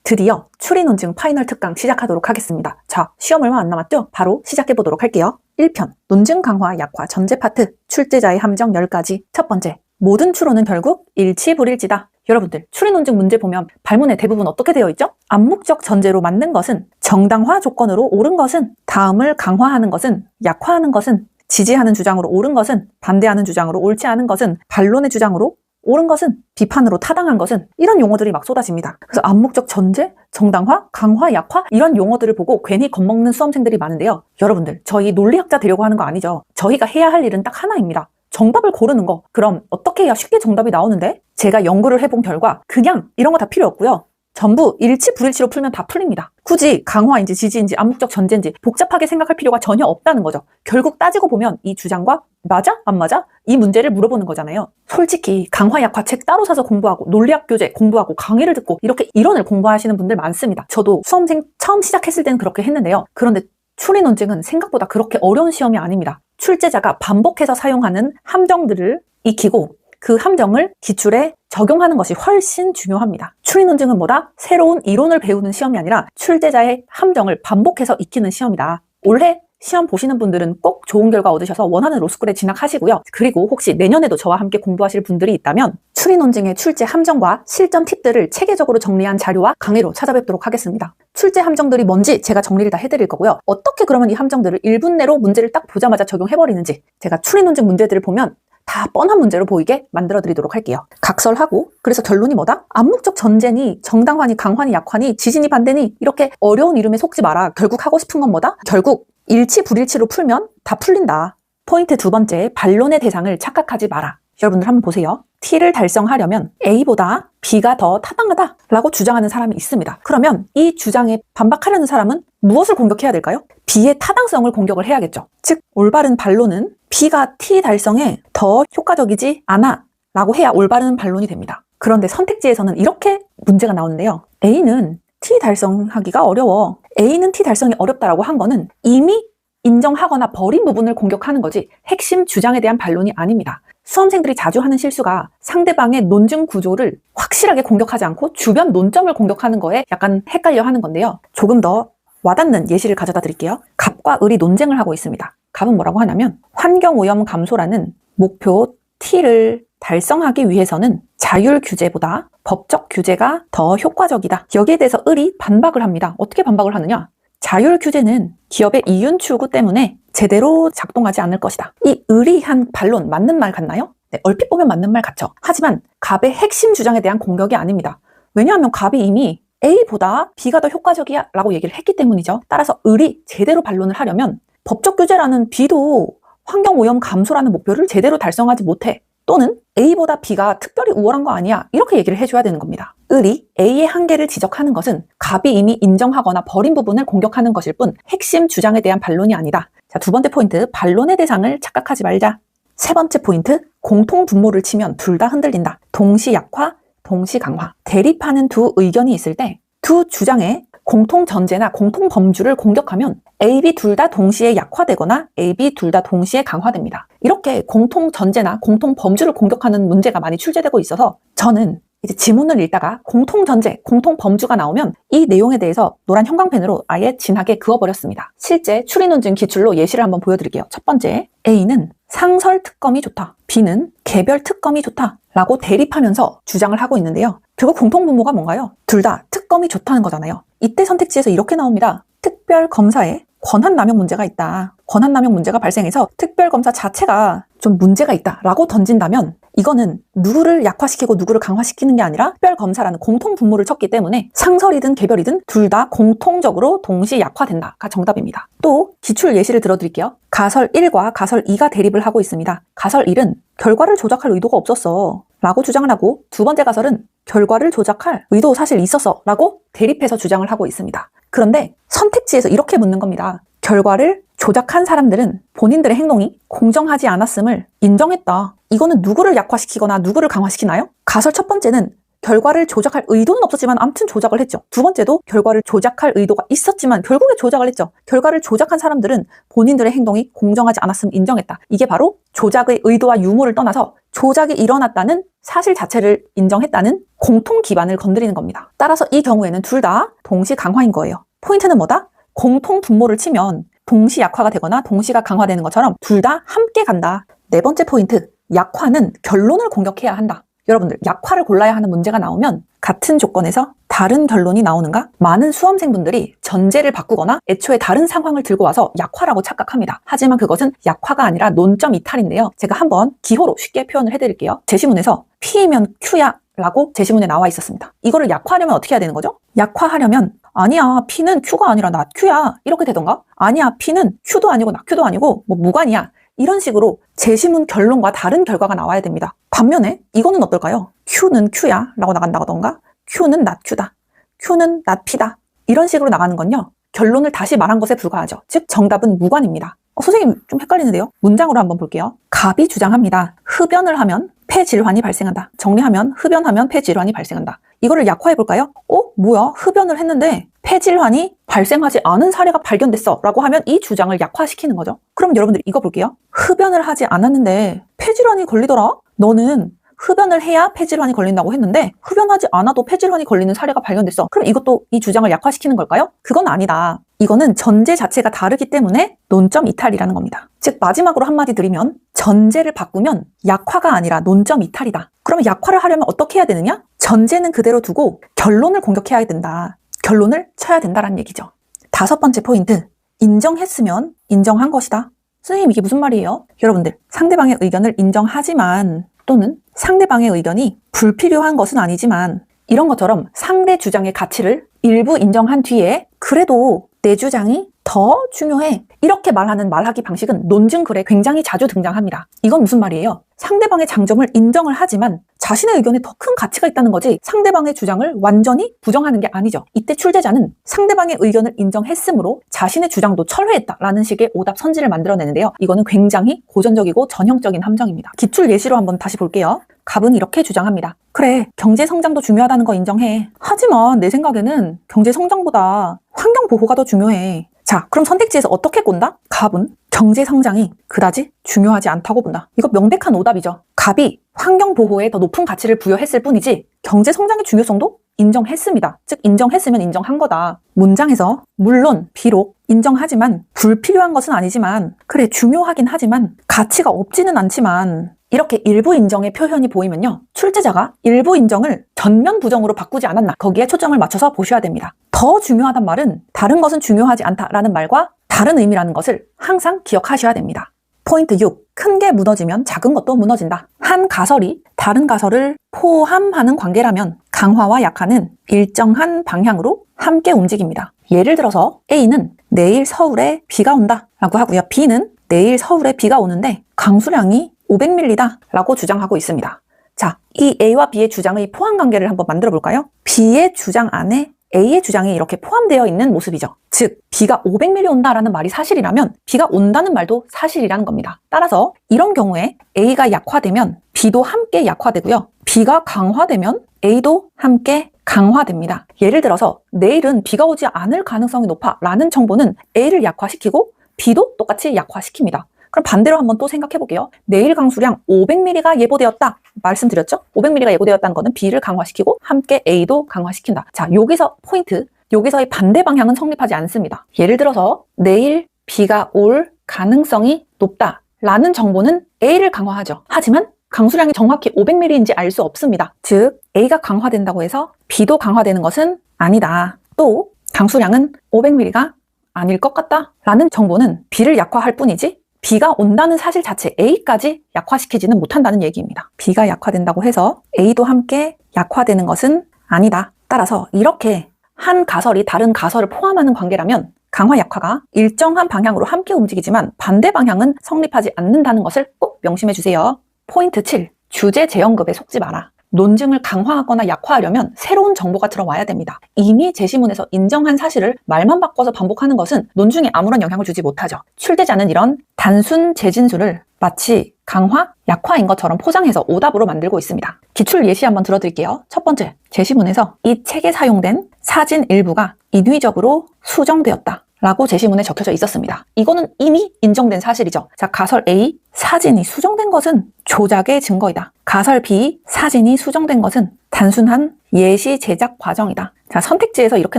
드디어 추리 논증 파이널 특강 시작하도록 하겠습니다. 자, 시험 얼마 안 남았죠? 바로 시작해보도록 할게요. 1편, 논증 강화 약화 전제 파트, 출제자의 함정 10가지. 첫 번째, 모든 추론은 결국 일치불일치다. 여러분들, 추리 논증 문제 보면 발문에 대부분 어떻게 되어 있죠? 암묵적 전제로 맞는 것은, 정당화 조건으로 옳은 것은, 다음을 강화하는 것은, 약화하는 것은, 지지하는 주장으로 옳은 것은, 반대하는 주장으로 옳지 않은 것은, 반론의 주장으로 옳은 것은, 비판으로 타당한 것은, 이런 용어들이 막 쏟아집니다. 그래서 암묵적 전제, 정당화, 강화, 약화 이런 용어들을 보고 괜히 겁먹는 수험생들이 많은데요. 여러분들, 저희 논리학자 되려고 하는 거 아니죠? 저희가 해야 할 일은 딱 하나입니다. 정답을 고르는 거. 그럼 어떻게 해야 쉽게 정답이 나오는데? 제가 연구를 해본 결과 그냥 이런 거 다 필요 없고요. 전부 일치불일치로 풀면 다 풀립니다. 굳이 강화인지 지지인지 암묵적 전제인지 복잡하게 생각할 필요가 전혀 없다는 거죠. 결국 따지고 보면 이 주장과 맞아? 안 맞아? 이 문제를 물어보는 거잖아요. 솔직히 강화 약화 책 따로 사서 공부하고 논리학 교재 공부하고 강의를 듣고 이렇게 이론을 공부하시는 분들 많습니다. 저도 수험생 처음 시작했을 때는 그렇게 했는데요. 그런데 추리 논증은 생각보다 그렇게 어려운 시험이 아닙니다. 출제자가 반복해서 사용하는 함정들을 익히고 그 함정을 기출에 적용하는 것이 훨씬 중요합니다. 추리 논증은 뭐다? 새로운 이론을 배우는 시험이 아니라 출제자의 함정을 반복해서 익히는 시험이다. 올해 시험 보시는 분들은 꼭 좋은 결과 얻으셔서 원하는 로스쿨에 진학하시고요. 그리고 혹시 내년에도 저와 함께 공부하실 분들이 있다면 추리 논증의 출제 함정과 실전 팁들을 체계적으로 정리한 자료와 강의로 찾아뵙도록 하겠습니다. 출제 함정들이 뭔지 제가 정리를 다 해드릴 거고요. 어떻게 그러면 이 함정들을 1분 내로 문제를 딱 보자마자 적용해버리는지 제가 추리 논증 문제들을 보면 다 뻔한 문제로 보이게 만들어 드리도록 할게요. 각설하고 그래서 결론이 뭐다? 암묵적 전제니 정당화니 강화니 약화니 지지니 반대니 이렇게 어려운 이름에 속지 마라. 결국 하고 싶은 건 뭐다? 결국 일치불일치로 풀면 다 풀린다. 포인트 두 번째, 반론의 대상을 착각하지 마라. 여러분들 한번 보세요. T를 달성하려면 A보다 B가 더 타당하다 라고 주장하는 사람이 있습니다. 그러면 이 주장에 반박하려는 사람은 무엇을 공격해야 될까요? B의 타당성을 공격을 해야겠죠. 즉 올바른 반론은 B가 T 달성에 더 효과적이지 않아 라고 해야 올바른 반론이 됩니다. 그런데 선택지에서는 이렇게 문제가 나오는데요. A는 T 달성하기가 어려워. A는 T 달성이 어렵다라고 한 거는 이미 인정하거나 버린 부분을 공격하는 거지 핵심 주장에 대한 반론이 아닙니다. 수험생들이 자주 하는 실수가 상대방의 논증 구조를 확실하게 공격하지 않고 주변 논점을 공격하는 거에 약간 헷갈려 하는 건데요. 조금 더 와닿는 예시를 가져다 드릴게요. 갑과 을이 논쟁을 하고 있습니다. 갑은 뭐라고 하냐면 환경오염 감소라는 목표 T를 달성하기 위해서는 자율 규제보다 법적 규제가 더 효과적이다. 여기에 대해서 을이 반박을 합니다. 어떻게 반박을 하느냐? 자율 규제는 기업의 이윤 추구 때문에 제대로 작동하지 않을 것이다. 이 을이 한 반론 맞는 말 같나요? 네, 얼핏 보면 맞는 말 같죠. 하지만 갑의 핵심 주장에 대한 공격이 아닙니다. 왜냐하면 갑이 이미 A보다 B가 더 효과적이야 라고 얘기를 했기 때문이죠. 따라서 을이 제대로 반론을 하려면 법적 규제라는 B도 환경오염 감소라는 목표를 제대로 달성하지 못해. 또는 A보다 B가 특별히 우월한 거 아니야 이렇게 얘기를 해줘야 되는 겁니다. 을이 A의 한계를 지적하는 것은 갑이 이미 인정하거나 버린 부분을 공격하는 것일 뿐 핵심 주장에 대한 반론이 아니다. 자, 두 번째 포인트, 반론의 대상을 착각하지 말자. 세 번째 포인트, 공통 분모를 치면 둘 다 흔들린다. 동시 약화, 동시 강화. 대립하는 두 의견이 있을 때 두 주장의 공통 전제나 공통 범주를 공격하면 A, B 둘 다 동시에 약화되거나 A, B 둘 다 동시에 강화됩니다. 이렇게 공통 전제나 공통 범주를 공격하는 문제가 많이 출제되고 있어서 저는 이제 지문을 읽다가 공통 전제, 공통 범주가 나오면 이 내용에 대해서 노란 형광펜으로 아예 진하게 그어버렸습니다. 실제 추리 논증 기출로 예시를 한번 보여드릴게요. 첫 번째, A는 상설 특검이 좋다. B는 개별 특검이 좋다. 라고 대립하면서 주장을 하고 있는데요. 결국 공통 분모가 뭔가요? 둘 다 특검이 좋다는 거잖아요. 이때 선택지에서 이렇게 나옵니다. 특별검사에 권한남용 문제가 있다. 권한남용 문제가 발생해서 특별검사 자체가 좀 문제가 있다라고 던진다면 이거는 누구를 약화시키고 누구를 강화시키는 게 아니라 특별검사라는 공통 분모를 쳤기 때문에 상설이든 개별이든 둘 다 공통적으로 동시 약화된다가 정답입니다. 또 기출 예시를 들어드릴게요. 가설 1과 가설 2가 대립을 하고 있습니다. 가설 1은 결과를 조작할 의도가 없었어 라고 주장을 하고 두 번째 가설은 결과를 조작할 의도 사실 있었어 라고 대립해서 주장을 하고 있습니다. 그런데 선택지에서 이렇게 묻는 겁니다. 결과를 조작한 사람들은 본인들의 행동이 공정하지 않았음을 인정했다. 이거는 누구를 약화시키거나 누구를 강화시키나요? 가설 첫 번째는 결과를 조작할 의도는 없었지만 아무튼 조작을 했죠. 두 번째도 결과를 조작할 의도가 있었지만 결국에 조작을 했죠. 결과를 조작한 사람들은 본인들의 행동이 공정하지 않았음을 인정했다. 이게 바로 조작의 의도와 유무를 떠나서 조작이 일어났다는 사실 자체를 인정했다는 공통 기반을 건드리는 겁니다. 따라서 이 경우에는 둘 다 동시 강화인 거예요. 포인트는 뭐다? 공통 분모를 치면 동시 약화가 되거나 동시가 강화되는 것처럼 둘 다 함께 간다. 네 번째 포인트, 약화는 결론을 공격해야 한다. 여러분들, 약화를 골라야 하는 문제가 나오면 같은 조건에서 다른 결론이 나오는가? 많은 수험생분들이 전제를 바꾸거나 애초에 다른 상황을 들고 와서 약화라고 착각합니다. 하지만 그것은 약화가 아니라 논점 이탈인데요. 제가 한번 기호로 쉽게 표현을 해드릴게요. 제시문에서 P이면 Q야 라고 제시문에 나와 있었습니다. 이거를 약화하려면 어떻게 해야 되는 거죠? 약화하려면 아니야, P는 Q가 아니라 나 Q야 이렇게 되던가, 아니야, P는 Q도 아니고 나 Q도 아니고 뭐 무관이야, 이런 식으로 제시문 결론과 다른 결과가 나와야 됩니다. 반면에 이거는 어떨까요? Q는 Q야 라고 나간다던가, Q는 not Q다, Q는 not P다, 이런 식으로 나가는 건요, 결론을 다시 말한 것에 불과하죠. 즉 정답은 무관입니다. 선생님 좀 헷갈리는데요? 문장으로 한번 볼게요. 갑이 주장합니다. 흡연을 하면 폐질환이 발생한다. 정리하면 흡연하면 폐질환이 발생한다. 이거를 약화해볼까요? 뭐야? 흡연을 했는데 폐질환이 발생하지 않은 사례가 발견됐어 라고 하면 이 주장을 약화시키는 거죠. 그럼 여러분들 이거 볼게요. 흡연을 하지 않았는데 폐질환이 걸리더라? 너는 흡연을 해야 폐질환이 걸린다고 했는데 흡연하지 않아도 폐질환이 걸리는 사례가 발견됐어. 그럼 이것도 이 주장을 약화시키는 걸까요? 그건 아니다. 이거는 전제 자체가 다르기 때문에 논점 이탈이라는 겁니다. 즉 마지막으로 한마디 드리면 전제를 바꾸면 약화가 아니라 논점 이탈이다. 그러면 약화를 하려면 어떻게 해야 되느냐? 전제는 그대로 두고 결론을 공격해야 된다. 결론을 쳐야 된다라는 얘기죠. 다섯 번째 포인트, 인정했으면 인정한 것이다. 선생님 이게 무슨 말이에요? 여러분들, 상대방의 의견을 인정하지만 또는 상대방의 의견이 불필요한 것은 아니지만 이런 것처럼 상대 주장의 가치를 일부 인정한 뒤에 그래도 내 주장이 더 중요해, 이렇게 말하는 말하기 방식은 논증글에 굉장히 자주 등장합니다. 이건 무슨 말이에요? 상대방의 장점을 인정을 하지만 자신의 의견에 더 큰 가치가 있다는 거지 상대방의 주장을 완전히 부정하는 게 아니죠. 이때 출제자는 상대방의 의견을 인정했으므로 자신의 주장도 철회했다라는 식의 오답 선지를 만들어내는데요. 이거는 굉장히 고전적이고 전형적인 함정입니다. 기출 예시로 한번 다시 볼게요. 갑은 이렇게 주장합니다. 그래, 경제 성장도 중요하다는 거 인정해. 하지만 내 생각에는 경제 성장보다 환경 보호가 더 중요해. 자, 그럼 선택지에서 어떻게 꼰다? 갑은 경제 성장이 그다지 중요하지 않다고 본다. 이거 명백한 오답이죠. 갑이 환경 보호에 더 높은 가치를 부여했을 뿐이지 경제 성장의 중요성도 인정했습니다. 즉 인정했으면 인정한 거다. 문장에서 물론 비록 인정하지만 불필요한 것은 아니지만 그래 중요하긴 하지만 가치가 없지는 않지만 이렇게 일부 인정의 표현이 보이면요, 출제자가 일부 인정을 전면 부정으로 바꾸지 않았나, 거기에 초점을 맞춰서 보셔야 됩니다. 더 중요하단 말은 다른 것은 중요하지 않다라는 말과 다른 의미라는 것을 항상 기억하셔야 됩니다. 포인트 6. 큰 게 무너지면 작은 것도 무너진다. 한 가설이 다른 가설을 포함하는 관계라면 강화와 약화는 일정한 방향으로 함께 움직입니다. 예를 들어서 A는 내일 서울에 비가 온다 라고 하고요, B는 내일 서울에 비가 오는데 강수량이 500ml다 라고 주장하고 있습니다. 자, 이 A와 B의 주장의 포함 관계를 한번 만들어 볼까요? B의 주장 안에 A의 주장이 이렇게 포함되어 있는 모습이죠. 즉, 비가 500ml 온다라는 말이 사실이라면 비가 온다는 말도 사실이라는 겁니다. 따라서 이런 경우에 A가 약화되면 B도 함께 약화되고요. B가 강화되면 A도 함께 강화됩니다. 예를 들어서 내일은 비가 오지 않을 가능성이 높아 라는 정보는 A를 약화시키고 B도 똑같이 약화시킵니다. 그럼 반대로 한번 또 생각해 볼게요. 내일 강수량 500ml가 예보되었다 말씀드렸죠? 500ml가 예보되었다는 거는 B를 강화시키고 함께 A도 강화시킨다. 자, 여기서 포인트, 여기서의 반대 방향은 성립하지 않습니다. 예를 들어서 내일 비가 올 가능성이 높다 라는 정보는 A를 강화하죠. 하지만 강수량이 정확히 500ml인지 알 수 없습니다. 즉 A가 강화된다고 해서 B도 강화되는 것은 아니다. 또 강수량은 500ml가 아닐 것 같다 라는 정보는 B를 약화할 뿐이지 B가 온다는 사실 자체 A까지 약화시키지는 못한다는 얘기입니다. B가 약화된다고 해서 A도 함께 약화되는 것은 아니다. 따라서 이렇게 한 가설이 다른 가설을 포함하는 관계라면 강화 약화가 일정한 방향으로 함께 움직이지만 반대 방향은 성립하지 않는다는 것을 꼭 명심해 주세요. 포인트 7. 주제 제형급에 속지 마라. 논증을 강화하거나 약화하려면 새로운 정보가 들어와야 됩니다. 이미 제시문에서 인정한 사실을 말만 바꿔서 반복하는 것은 논증에 아무런 영향을 주지 못하죠. 출제자는 이런 단순 재진술을 마치 강화, 약화인 것처럼 포장해서 오답으로 만들고 있습니다. 기출 예시 한번 들어드릴게요. 첫 번째, 제시문에서 이 책에 사용된 사진 일부가 인위적으로 수정되었다 라고 제시문에 적혀져 있었습니다. 이거는 이미 인정된 사실이죠. 자, 가설 A, 사진이 수정된 것은 조작의 증거이다. 가설 B, 사진이 수정된 것은 단순한 예시 제작 과정이다. 자, 선택지에서 이렇게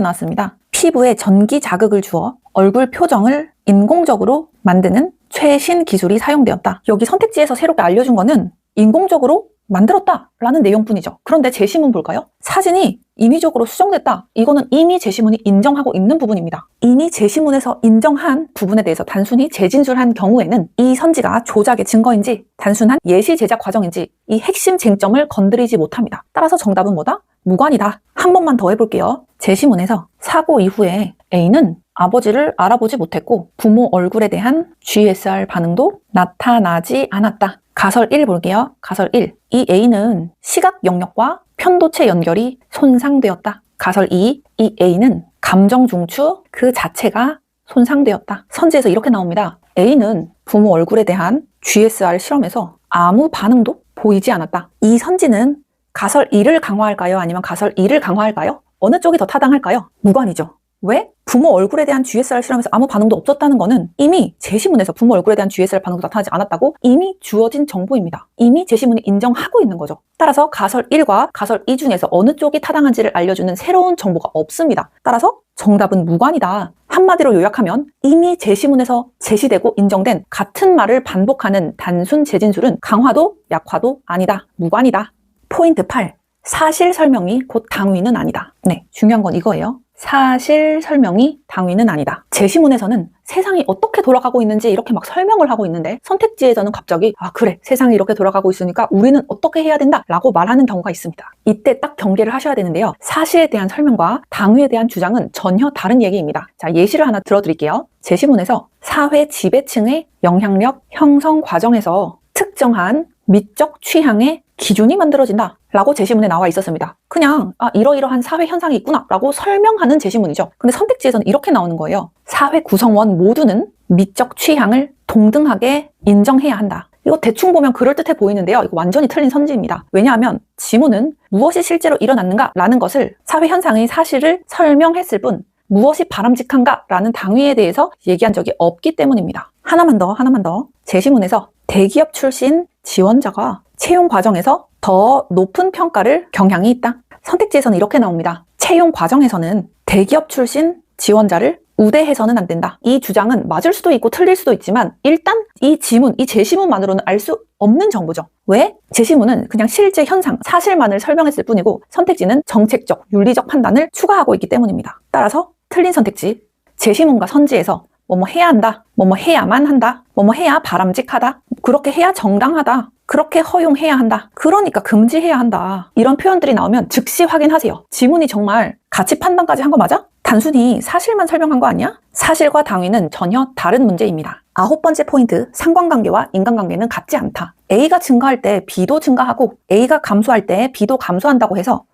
나왔습니다. 피부에 전기 자극을 주어 얼굴 표정을 인공적으로 만드는 최신 기술이 사용되었다. 여기 선택지에서 새롭게 알려준 거는 인공적으로 만들었다라는 내용뿐이죠. 그런데 제시문 볼까요? 사진이 임의적으로 수정됐다. 이거는 이미 제시문이 인정하고 있는 부분입니다. 이미 제시문에서 인정한 부분에 대해서 단순히 재진술한 경우에는 이 선지가 조작의 증거인지 단순한 예시 제작 과정인지 이 핵심 쟁점을 건드리지 못합니다. 따라서 정답은 뭐다? 무관이다. 한 번만 더 해볼게요. 제시문에서 사고 이후에 A는 아버지를 알아보지 못했고 부모 얼굴에 대한 GSR 반응도 나타나지 않았다. 가설 1 볼게요. 가설 1. 이 A는 시각 영역과 편도체 연결이 손상되었다. 가설 2. 이 A는 감정 중추 그 자체가 손상되었다. 선지에서 이렇게 나옵니다. A는 부모 얼굴에 대한 GSR 실험에서 아무 반응도 보이지 않았다. 이 선지는 가설 1을 강화할까요? 아니면 가설 2를 강화할까요? 어느 쪽이 더 타당할까요? 무관이죠. 왜? 부모 얼굴에 대한 GSR 실험에서 아무 반응도 없었다는 거는 이미 제시문에서 부모 얼굴에 대한 GSR 반응도 나타나지 않았다고 이미 주어진 정보입니다. 이미 제시문이 인정하고 있는 거죠. 따라서 가설 1과 가설 2 중에서 어느 쪽이 타당한지를 알려주는 새로운 정보가 없습니다. 따라서 정답은 무관이다. 한마디로 요약하면 이미 제시문에서 제시되고 인정된 같은 말을 반복하는 단순 재진술은 강화도 약화도 아니다. 무관이다. 포인트 8. 사실 설명이 곧 당위는 아니다. 네, 중요한 건 이거예요. 사실 설명이 당위는 아니다. 제시문에서는 세상이 어떻게 돌아가고 있는지 이렇게 막 설명을 하고 있는데 선택지에서는 갑자기 그래 세상이 이렇게 돌아가고 있으니까 우리는 어떻게 해야 된다 라고 말하는 경우가 있습니다. 이때 딱 경계를 하셔야 되는데요. 사실에 대한 설명과 당위에 대한 주장은 전혀 다른 얘기입니다. 자, 예시를 하나 들어드릴게요. 제시문에서 사회 지배층의 영향력 형성 과정에서 특정한 미적 취향의 기준이 만들어진다 라고 제시문에 나와 있었습니다. 그냥 이러이러한 사회 현상이 있구나 라고 설명하는 제시문이죠. 근데 선택지에서는 이렇게 나오는 거예요. 사회 구성원 모두는 미적 취향을 동등하게 인정해야 한다. 이거 대충 보면 그럴듯해 보이는데요. 이거 완전히 틀린 선지입니다. 왜냐하면 지문은 무엇이 실제로 일어났는가 라는 것을 사회 현상의 사실을 설명했을 뿐 무엇이 바람직한가 라는 당위에 대해서 얘기한 적이 없기 때문입니다. 하나만 더. 제시문에서 대기업 출신 지원자가 채용 과정에서 더 높은 평가를 경향이 있다. 선택지에서는 이렇게 나옵니다. 채용 과정에서는 대기업 출신 지원자를 우대해서는 안 된다. 이 주장은 맞을 수도 있고 틀릴 수도 있지만 일단 이 제시문만으로는 알 수 없는 정보죠. 왜? 제시문은 그냥 실제 현상, 사실만을 설명했을 뿐이고 선택지는 정책적, 윤리적 판단을 추가하고 있기 때문입니다. 따라서 틀린 선택지, 제시문과 선지에서 뭐뭐 해야 한다, 뭐뭐 해야만 한다, 뭐뭐 해야 바람직하다, 그렇게 해야 정당하다, 그렇게 허용해야 한다, 그러니까 금지해야 한다, 이런 표현들이 나오면 즉시 확인하세요. 지문이 정말 가치 판단까지 한 거 맞아? 단순히 사실만 설명한 거 아니야? 사실과 당위는 전혀 다른 문제입니다. 9번째 포인트, 상관관계와 인간관계는 같지 않다. A가 증가할 때 B도 증가하고 A가 감소할 때 B도 감소한다고 해서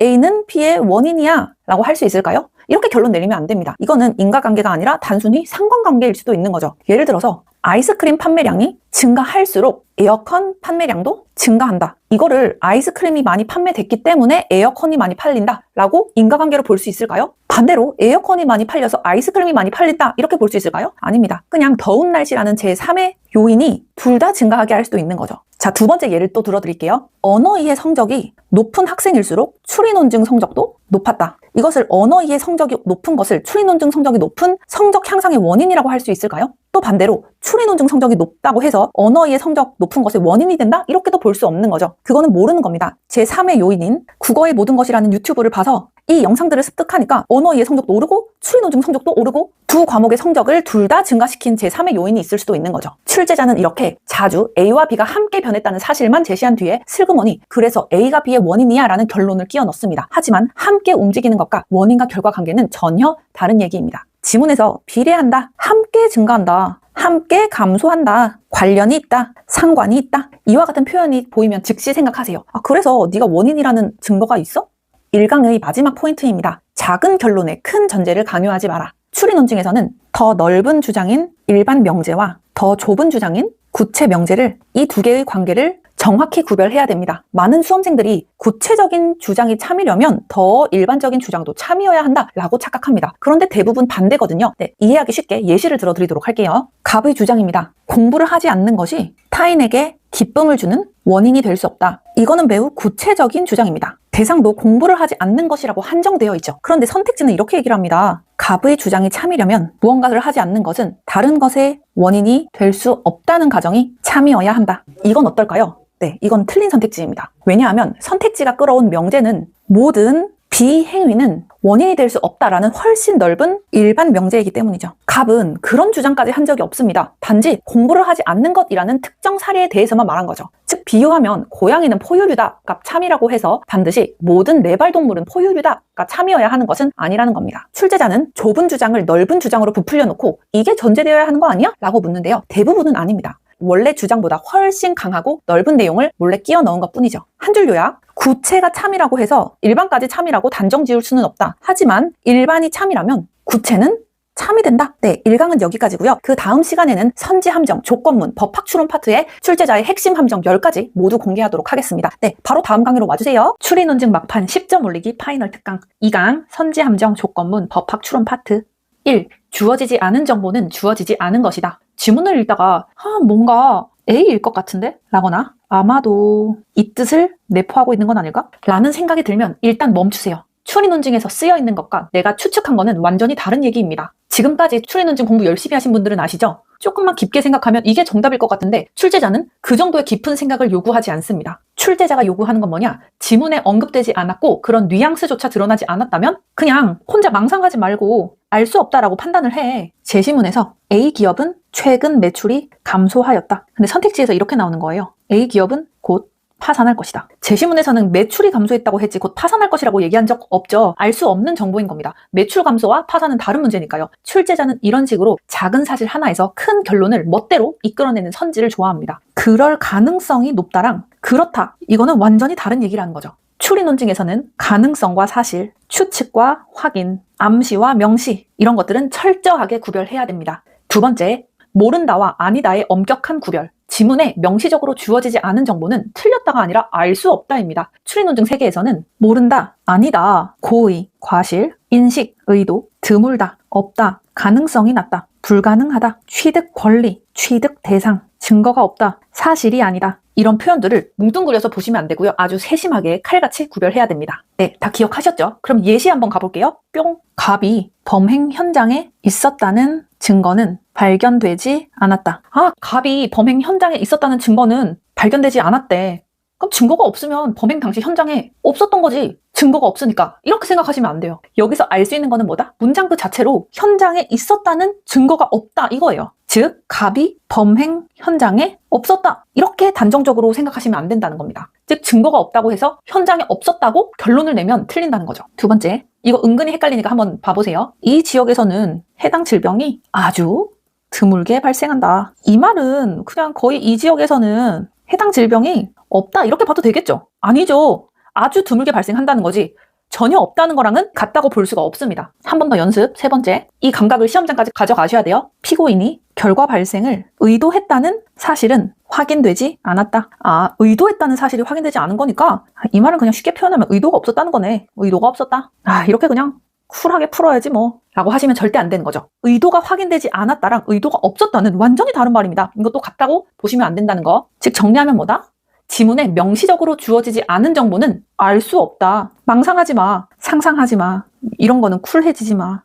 A는 B의 원인이야 라고 할 수 있을까요? 이렇게 결론 내리면 안 됩니다. 이거는 인과관계가 아니라 단순히 상관관계일 수도 있는 거죠. 예를 들어서 아이스크림 판매량이 증가할수록 에어컨 판매량도 증가한다. 이거를 아이스크림이 많이 판매됐기 때문에 에어컨이 많이 팔린다 라고 인과관계로 볼 수 있을까요? 반대로 에어컨이 많이 팔려서 아이스크림이 많이 팔린다 이렇게 볼 수 있을까요? 아닙니다. 그냥 더운 날씨라는 제3의 요인이 둘 다 증가하게 할 수도 있는 거죠. 자, 두 번째 예를 또 들어드릴게요. 언어 이해 성적이 높은 학생일수록 추리 논증 성적도 높았다. 이것을 언어 이해 성적이 높은 것을 추리 논증 성적이 높은 성적 향상의 원인이라고 할 수 있을까요? 또 반대로 추리 논증 성적이 높다고 해서 언어 이해 성적 높은 것의 원인이 된다? 이렇게도 볼 수 없는 거죠. 그거는 모르는 겁니다. 제3의 요인인 국어의 모든 것이라는 유튜브를 봐서 이 영상들을 습득하니까 언어 이해 성적도 오르고 추리 논증 성적도 오르고 두 과목의 성적을 둘 다 증가시킨 제3의 요인이 있을 수도 있는 거죠. 출제자는 이렇게 자주 A와 B가 함께 변했다는 사실만 제시한 뒤에 슬그머니 그래서 A가 B의 원인이야 라는 결론을 끼워 넣습니다. 하지만 함께 움직이는 것과 원인과 결과 관계는 전혀 다른 얘기입니다. 지문에서 비례한다, 함께 증가한다, 함께 감소한다, 관련이 있다, 상관이 있다, 이와 같은 표현이 보이면 즉시 생각하세요. 그래서 네가 원인이라는 증거가 있어? 1강의 마지막 포인트입니다. 작은 결론에 큰 전제를 강요하지 마라. 추리 논증에서는 더 넓은 주장인 일반 명제와 더 좁은 주장인 구체 명제를 이 두 개의 관계를 정확히 구별해야 됩니다. 많은 수험생들이 구체적인 주장이 참이려면 더 일반적인 주장도 참이어야 한다라고 착각합니다. 그런데 대부분 반대거든요. 네, 이해하기 쉽게 예시를 들어드리도록 할게요. 갑의 주장입니다. 공부를 하지 않는 것이 타인에게 기쁨을 주는 원인이 될 수 없다. 이거는 매우 구체적인 주장입니다. 대상도 공부를 하지 않는 것이라고 한정되어 있죠. 그런데 선택지는 이렇게 얘기를 합니다. 갑의 주장이 참이려면 무언가를 하지 않는 것은 다른 것의 원인이 될 수 없다는 가정이 참이어야 한다. 이건 어떨까요? 네, 이건 틀린 선택지입니다. 왜냐하면 선택지가 끌어온 명제는 모든 비행위는 원인이 될 수 없다라는 훨씬 넓은 일반 명제이기 때문이죠. 갑은 그런 주장까지 한 적이 없습니다. 단지 공부를 하지 않는 것이라는 특정 사례에 대해서만 말한 거죠. 즉 비유하면 고양이는 포유류다가 참이라고 해서 반드시 모든 네발동물은 포유류다가 참이어야 하는 것은 아니라는 겁니다. 출제자는 좁은 주장을 넓은 주장으로 부풀려 놓고 이게 전제되어야 하는 거 아니야? 라고 묻는데요. 대부분은 아닙니다. 원래 주장보다 훨씬 강하고 넓은 내용을 몰래 끼워 넣은 것 뿐이죠. 한 줄 요약. 구체가 참이라고 해서 일반까지 참이라고 단정 지을 수는 없다. 하지만 일반이 참이라면 구체는 참이 된다. 네, 1강은 여기까지고요. 그 다음 시간에는 선지 함정, 조건문, 법학 추론 파트의 출제자의 핵심 함정 10가지 모두 공개하도록 하겠습니다. 네, 바로 다음 강의로 와주세요. 추리 논증 막판 10점 올리기 파이널 특강 2강 선지 함정, 조건문, 법학 추론 파트 1. 주어지지 않은 정보는 주어지지 않은 것이다. 지문을 읽다가 뭔가 A일 것 같은데? 라거나 아마도 이 뜻을 내포하고 있는 건 아닐까? 라는 생각이 들면 일단 멈추세요. 추리 논증에서 쓰여 있는 것과 내가 추측한 거는 완전히 다른 얘기입니다. 지금까지 추리 논증 공부 열심히 하신 분들은 아시죠? 조금만 깊게 생각하면 이게 정답일 것 같은데 출제자는 그 정도의 깊은 생각을 요구하지 않습니다. 출제자가 요구하는 건 뭐냐? 지문에 언급되지 않았고 그런 뉘앙스조차 드러나지 않았다면 그냥 혼자 망상하지 말고 알 수 없다라고 판단을 해. 제시문에서 A 기업은 최근 매출이 감소하였다. 근데 선택지에서 이렇게 나오는 거예요. A 기업은 곧 파산할 것이다. 제시문에서는 매출이 감소했다고 했지 곧 파산할 것이라고 얘기한 적 없죠. 알 수 없는 정보인 겁니다. 매출 감소와 파산은 다른 문제니까요. 출제자는 이런 식으로 작은 사실 하나에서 큰 결론을 멋대로 이끌어내는 선지를 좋아합니다. 그럴 가능성이 높다랑 그렇다. 이거는 완전히 다른 얘기라는 거죠. 추리 논증에서는 가능성과 사실, 추측과 확인, 암시와 명시 이런 것들은 철저하게 구별해야 됩니다. 두 번째, 모른다와 아니다의 엄격한 구별. 지문에 명시적으로 주어지지 않은 정보는 틀렸다가 아니라 알 수 없다입니다. 추리 논증 세계에서는 모른다, 아니다, 고의, 과실, 인식, 의도, 드물다, 없다, 가능성이 낮다, 불가능하다, 취득 권리, 취득 대상, 증거가 없다, 사실이 아니다. 이런 표현들을 뭉뚱그려서 보시면 안 되고요. 아주 세심하게 칼같이 구별해야 됩니다. 네, 다 기억하셨죠? 그럼 예시 한번 가볼게요. 뿅! 갑이 범행 현장에 있었다는 증거는 발견되지 않았다. 갑이 범행 현장에 있었다는 증거는 발견되지 않았대. 그럼 증거가 없으면 범행 당시 현장에 없었던 거지. 증거가 없으니까. 이렇게 생각하시면 안 돼요. 여기서 알 수 있는 거는 뭐다? 문장 그 자체로 현장에 있었다는 증거가 없다 이거예요. 즉, 갑이 범행 현장에 없었다. 이렇게 단정적으로 생각하시면 안 된다는 겁니다. 즉, 증거가 없다고 해서 현장에 없었다고 결론을 내면 틀린다는 거죠. 두 번째, 이거 은근히 헷갈리니까 한번 봐보세요. 이 지역에서는 해당 질병이 아주 드물게 발생한다. 이 말은 그냥 거의 이 지역에서는 해당 질병이 없다 이렇게 봐도 되겠죠? 아니죠. 아주 드물게 발생한다는 거지 전혀 없다는 거랑은 같다고 볼 수가 없습니다. 한 번 더 연습. 세 번째, 이 감각을 시험장까지 가져가셔야 돼요. 피고인이 결과 발생을 의도했다는 사실은 확인되지 않았다. 의도했다는 사실이 확인되지 않은 거니까 이 말은 그냥 쉽게 표현하면 의도가 없었다는 거네. 의도가 없었다. 이렇게 그냥 쿨하게 풀어야지 뭐 라고 하시면 절대 안 되는 거죠. 의도가 확인되지 않았다랑 의도가 없었다는 완전히 다른 말입니다. 이것도 같다고 보시면 안 된다는 거. 즉 정리하면 뭐다? 지문에 명시적으로 주어지지 않은 정보는 알 수 없다. 망상하지 마. 상상하지 마. 이런 거는 쿨해지지 마.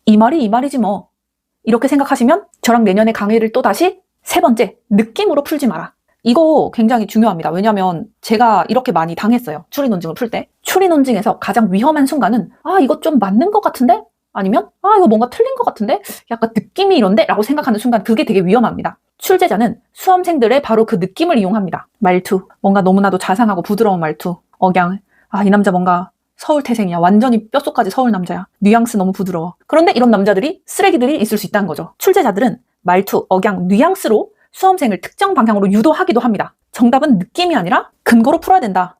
이 말이 이 말이지 뭐. 이렇게 생각하시면 저랑 내년에 강의를 또 다시 세 번째, 느낌으로 풀지 마라. 이거 굉장히 중요합니다. 왜냐면 제가 이렇게 많이 당했어요. 추리 논증을 풀 때. 추리 논증에서 가장 위험한 순간은 이거 좀 맞는 것 같은데? 아니면 이거 뭔가 틀린 것 같은데? 약간 느낌이 이런데? 라고 생각하는 순간 그게 되게 위험합니다. 출제자는 수험생들의 바로 그 느낌을 이용합니다. 말투, 뭔가 너무나도 자상하고 부드러운 말투, 억양, 이 남자 뭔가 서울 태생이야. 완전히 뼛속까지 서울 남자야. 뉘앙스 너무 부드러워. 그런데 이런 남자들이 쓰레기들이 있을 수 있다는 거죠. 출제자들은 말투, 억양, 뉘앙스로 수험생을 특정 방향으로 유도하기도 합니다. 정답은 느낌이 아니라 근거로 풀어야 된다.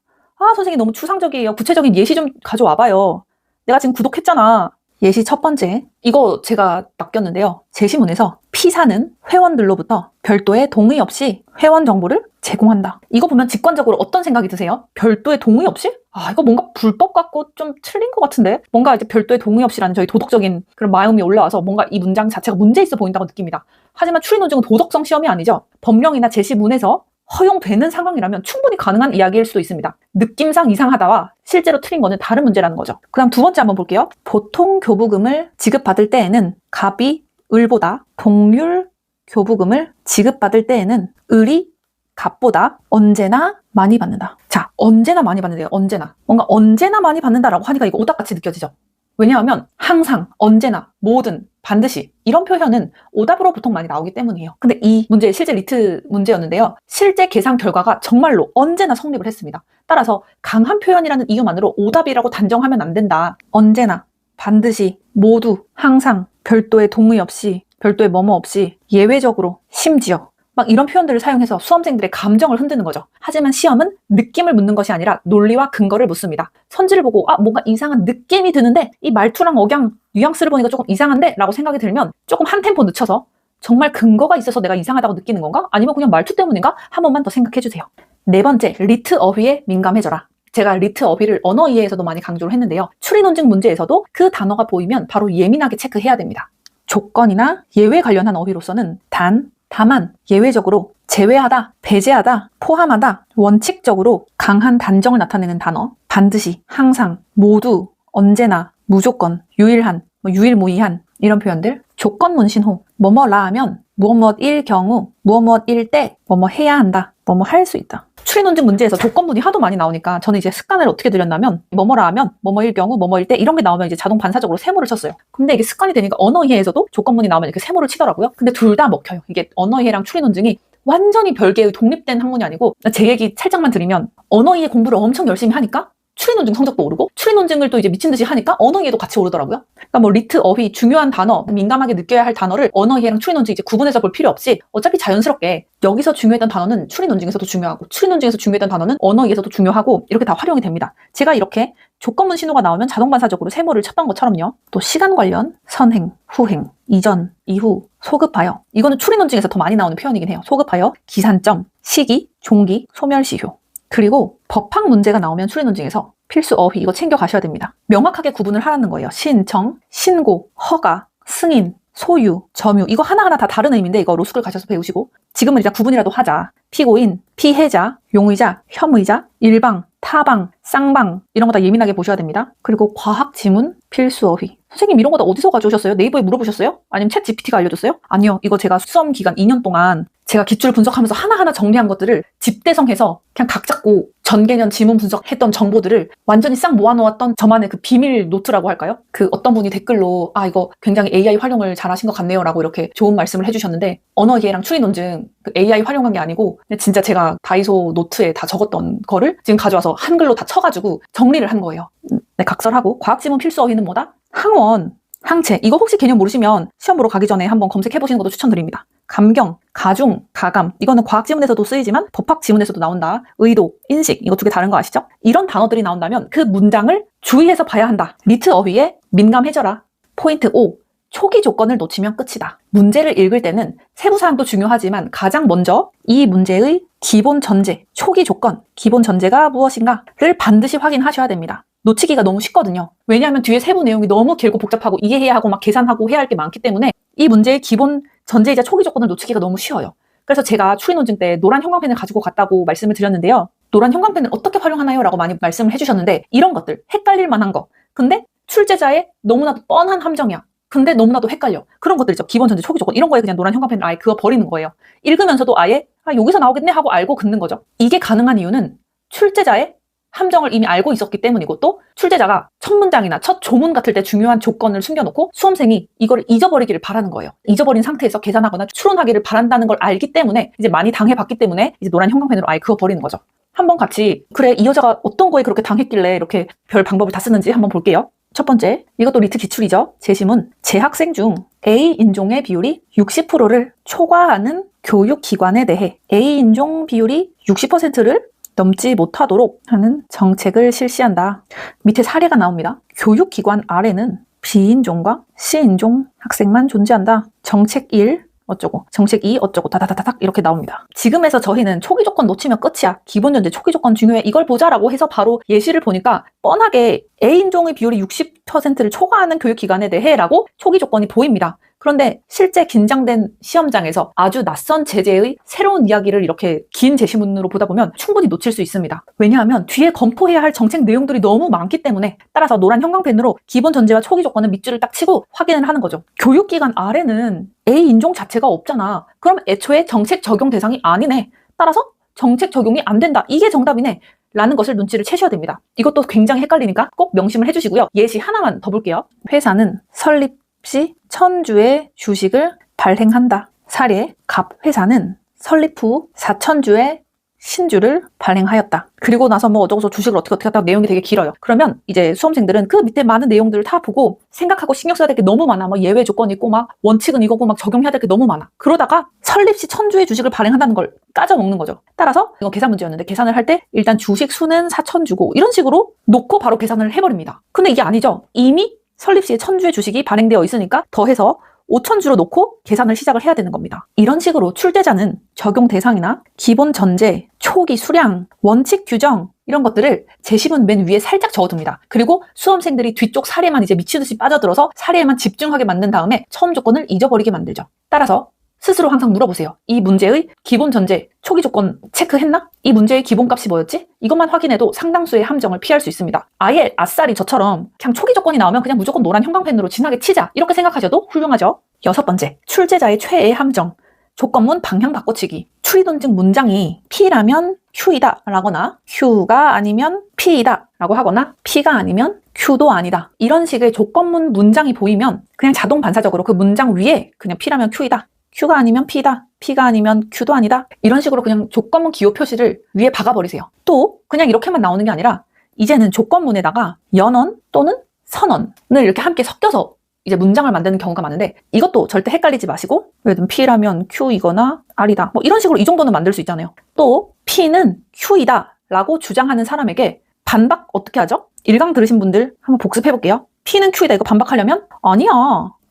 선생님 너무 추상적이에요. 구체적인 예시 좀 가져와봐요. 내가 지금 구독했잖아. 예시 첫 번째, 이거 제가 맡겼는데요. 제시문에서 피사는 회원들로부터 별도의 동의 없이 회원 정보를 제공한다. 이거 보면 직관적으로 어떤 생각이 드세요? 별도의 동의 없이? 이거 뭔가 불법 같고 좀 틀린 것 같은데? 뭔가 이제 별도의 동의 없이라는 저희 도덕적인 그런 마음이 올라와서 뭔가 이 문장 자체가 문제 있어 보인다고 느낍니다. 하지만 추리 논증은 도덕성 시험이 아니죠. 법령이나 제시문에서 허용되는 상황이라면 충분히 가능한 이야기일 수도 있습니다. 느낌상 이상하다와 실제로 틀린 거는 다른 문제라는 거죠. 그 다음 두 번째 한번 볼게요. 보통 교부금을 지급받을 때에는 갑이 을보다, 동률 교부금을 지급받을 때에는 을이 갑보다 언제나 많이 받는다. 자, 언제나 많이 받는데요. 언제나. 뭔가 언제나 많이 받는다라고 하니까 이거 오답같이 느껴지죠. 왜냐하면 항상, 언제나, 모든, 반드시 이런 표현은 오답으로 보통 많이 나오기 때문이에요. 근데 이 문제 실제 리트 문제였는데요. 실제 계산 결과가 정말로 언제나 성립을 했습니다. 따라서 강한 표현이라는 이유만으로 오답이라고 단정하면 안 된다. 언제나, 반드시, 모두, 항상, 별도의 동의 없이, 별도의 뭐뭐 없이, 예외적으로, 심지어 막 이런 표현들을 사용해서 수험생들의 감정을 흔드는 거죠. 하지만 시험은 느낌을 묻는 것이 아니라 논리와 근거를 묻습니다. 선지를 보고 뭔가 이상한 느낌이 드는데 이 말투랑 억양, 뉘앙스를 보니까 조금 이상한데? 라고 생각이 들면 조금 한 템포 늦춰서 정말 근거가 있어서 내가 이상하다고 느끼는 건가? 아니면 그냥 말투 때문인가? 한 번만 더 생각해 주세요. 네 번째, 리트 어휘에 민감해져라. 제가 리트 어휘를 언어 이해에서도 많이 강조를 했는데요. 추리 논증 문제에서도 그 단어가 보이면 바로 예민하게 체크해야 됩니다. 조건이나 예외 관련한 어휘로서는 단, 다만, 예외적으로, 제외하다, 배제하다, 포함하다, 원칙적으로 강한 단정을 나타내는 단어, 반드시, 항상, 모두, 언제나, 무조건, 유일한, 유일무이한 이런 표현들, 조건문신호, 뭐뭐라 하면 무엇무엇일 경우, 무엇무엇일 때, 뭐뭐 해야 한다, 뭐뭐 할 수 있다. 추리 논증 문제에서 조건문이 하도 많이 나오니까 저는 이제 습관을 어떻게 들였냐면 뭐뭐라 하면 뭐뭐일 경우 뭐뭐일 때 이런 게 나오면 이제 자동 반사적으로 세모를 쳤어요. 근데 이게 습관이 되니까 언어 이해에서도 조건문이 나오면 이렇게 세모를 치더라고요. 근데 둘 다 먹혀요. 이게 언어 이해랑 추리 논증이 완전히 별개의 독립된 학문이 아니고 제 얘기 살짝만 드리면 언어 이해 공부를 엄청 열심히 하니까 추리 논증 성적도 오르고 추리 논증을 또 이제 미친 듯이 하니까 언어 이해도 같이 오르더라고요. 그러니까 뭐 리트 어휘 중요한 단어, 민감하게 느껴야 할 단어를 언어 이해랑 추리 논증 이제 구분해서 볼 필요 없이 어차피 자연스럽게 여기서 중요했던 단어는 추리 논증에서도 중요하고 추리 논증에서 중요했던 단어는 언어 이해에서도 중요하고 이렇게 다 활용이 됩니다. 제가 이렇게 조건문 신호가 나오면 자동 반사적으로 세모를 쳤던 것처럼요. 또 시간 관련, 선행, 후행, 이전, 이후, 소급하여. 이거는 추리 논증에서 더 많이 나오는 표현이긴 해요. 소급하여, 기산점, 시기, 종기, 소멸시효. 그리고 법학 문제가 나오면 추리 논증에서 필수 어휘 이거 챙겨 가셔야 됩니다. 명확하게 구분을 하라는 거예요. 신청, 신고, 허가, 승인, 소유, 점유 이거 하나하나 다 다른 의미인데 이거 로스쿨 가셔서 배우시고 지금은 일단 구분이라도 하자. 피고인, 피해자, 용의자, 혐의자, 일방, 타방, 쌍방 이런 거 다 예민하게 보셔야 됩니다. 그리고 과학 지문, 필수 어휘. 선생님 이런 거 다 어디서 가져오셨어요? 네이버에 물어보셨어요? 아니면 챗 GPT가 알려줬어요? 아니요. 이거 제가 수험 기간 2년 동안 제가 기출 분석하면서 하나하나 정리한 것들을 집대성해서 그냥 각 잡고 전개년 지문 분석했던 정보들을 완전히 싹 모아놓았던 저만의 그 비밀 노트라고 할까요? 그 어떤 분이 댓글로 이거 굉장히 AI 활용을 잘하신 것 같네요 라고 이렇게 좋은 말씀을 해주셨는데 언어 이해랑 추리 논증 그 AI 활용한 게 아니고 진짜 제가 다이소 노트에 다 적었던 거를 지금 가져와서 한글로 다 쳐가지고 정리를 한 거예요. 네, 각설하고 과학지문 필수 어휘는 뭐다? 항원, 항체 이거 혹시 개념 모르시면 시험 보러 가기 전에 한번 검색해보시는 것도 추천드립니다. 감경, 가중, 가감 이거는 과학 지문에서도 쓰이지만 법학 지문에서도 나온다. 의도, 인식 이거 두 개 다른 거 아시죠? 이런 단어들이 나온다면 그 문장을 주의해서 봐야 한다. 리트 어휘에 민감해져라. 포인트 5. 초기 조건을 놓치면 끝이다. 문제를 읽을 때는 세부 사항도 중요하지만 가장 먼저 이 문제의 기본 전제, 초기 조건, 기본 전제가 무엇인가를 반드시 확인하셔야 됩니다. 놓치기가 너무 쉽거든요. 왜냐하면 뒤에 세부 내용이 너무 길고 복잡하고 이해해야 하고 막 계산하고 해야 할 게 많기 때문에 이 문제의 기본 전제이자 초기 조건을 놓치기가 너무 쉬워요. 그래서 제가 추리 논증 때 노란 형광펜을 가지고 갔다고 말씀을 드렸는데요. 노란 형광펜을 어떻게 활용하나요? 라고 많이 말씀을 해주셨는데 이런 것들, 헷갈릴 만한 거. 근데 출제자의 너무나도 뻔한 함정이야. 근데 너무나도 헷갈려. 그런 것들 있죠. 기본 전제, 초기 조건 이런 거에 그냥 노란 형광펜을 아예 그어 버리는 거예요. 읽으면서도 아예 여기서 나오겠네 하고 알고 긋는 거죠. 이게 가능한 이유는 출제자의 함정을 이미 알고 있었기 때문이고 또 출제자가 첫 문장이나 첫 조문 같을 때 중요한 조건을 숨겨놓고 수험생이 이걸 잊어버리기를 바라는 거예요. 잊어버린 상태에서 계산하거나 추론하기를 바란다는 걸 알기 때문에 이제 많이 당해봤기 때문에 이제 노란 형광펜으로 아예 그어버리는 거죠. 한번 같이 그래 이 여자가 어떤 거에 그렇게 당했길래 이렇게 별 방법을 다 쓰는지 한번 볼게요. 첫 번째, 이것도 리트 기출이죠. 제시문, 재학생 중 A 인종의 비율이 60%를 초과하는 교육기관에 대해 A 인종 비율이 60%를 넘지 못하도록 하는 정책을 실시한다. 밑에 사례가 나옵니다. 교육기관 아래는 B인종과 C인종 학생만 존재한다. 정책 1, 어쩌고 정책 2 어쩌고 다다다닥 이렇게 나옵니다. 지금에서 저희는 초기 조건 놓치면 끝이야. 기본 전제 초기 조건 중요해. 이걸 보자라고 해서 바로 예시를 보니까 뻔하게 A인종의 비율이 60%를 초과하는 교육기관에 대해라고 초기 조건이 보입니다. 그런데 실제 긴장된 시험장에서 아주 낯선 제재의 새로운 이야기를 이렇게 긴 제시문으로 보다 보면 충분히 놓칠 수 있습니다. 왜냐하면 뒤에 검토해야 할 정책 내용들이 너무 많기 때문에. 따라서 노란 형광펜으로 기본 전제와 초기 조건은 밑줄을 딱 치고 확인을 하는 거죠. 교육기관 아래는 A인종 자체가 없잖아. 그럼 애초에 정책 적용 대상이 아니네. 따라서 정책 적용이 안 된다. 이게 정답이네. 라는 것을 눈치를 채셔야 됩니다. 이것도 굉장히 헷갈리니까 꼭 명심을 해주시고요. 예시 하나만 더 볼게요. 회사는 설립 시 1000주의 주식을 발행한다. 사례, 갑 회사는 설립 후 4000주의 신주를 발행하였다. 그리고 나서 뭐 어쩌고저 주식을 어떻게 했다 내용이 되게 길어요. 그러면 이제 수험생들은 그 밑에 많은 내용들을 다 보고 생각하고 신경 써야 될 게 너무 많아. 뭐 예외 조건이 있고 막 원칙은 이거고 막 적용해야 될 게 너무 많아. 그러다가 설립 시 1000주의 주식을 발행한다는 걸 까져먹는 거죠. 따라서 이거 계산 문제였는데 계산을 할 때 일단 주식 수는 4000주고 이런 식으로 놓고 바로 계산을 해버립니다. 근데 이게 아니죠. 이미 설립 시에 1000주의 주식이 발행되어 있으니까 더해서 5000주로 놓고 계산을 시작을 해야 되는 겁니다. 이런 식으로 출제자는 적용 대상이나 기본 전제, 초기 수량, 원칙 규정 이런 것들을 제시문 맨 위에 살짝 적어둡니다. 그리고 수험생들이 뒤쪽 사례만 이제 미치듯이 빠져들어서 사례에만 집중하게 만든 다음에 처음 조건을 잊어버리게 만들죠. 따라서 스스로 항상 물어보세요. 이 문제의 기본 전제, 초기 조건 체크했나? 이 문제의 기본값이 뭐였지? 이것만 확인해도 상당수의 함정을 피할 수 있습니다. 아예 아싸리 저처럼 그냥 초기 조건이 나오면 그냥 무조건 노란 형광펜으로 진하게 치자 이렇게 생각하셔도 훌륭하죠. 6번째, 출제자의 최애 함정. 조건문 방향 바꿔치기. 추리논증 문장이 P라면 Q이다 라거나 Q가 아니면 P이다 라고 하거나 P가 아니면 Q도 아니다. 이런 식의 조건문 문장이 보이면 그냥 자동 반사적으로 그 문장 위에 그냥 P라면 Q이다. Q가 아니면 P다. P가 아니면 Q도 아니다. 이런 식으로 그냥 조건문 기호 표시를 위에 박아버리세요. 또 그냥 이렇게만 나오는 게 아니라 이제는 조건문에다가 연언 또는 선언을 이렇게 함께 섞여서 이제 문장을 만드는 경우가 많은데 이것도 절대 헷갈리지 마시고 예를 들면 P라면 Q이거나 R이다. 뭐 이런 식으로 이 정도는 만들 수 있잖아요. 또 P는 Q이다 라고 주장하는 사람에게 반박 어떻게 하죠? 1강 들으신 분들 한번 복습해 볼게요. P는 Q이다 이거 반박하려면 아니야.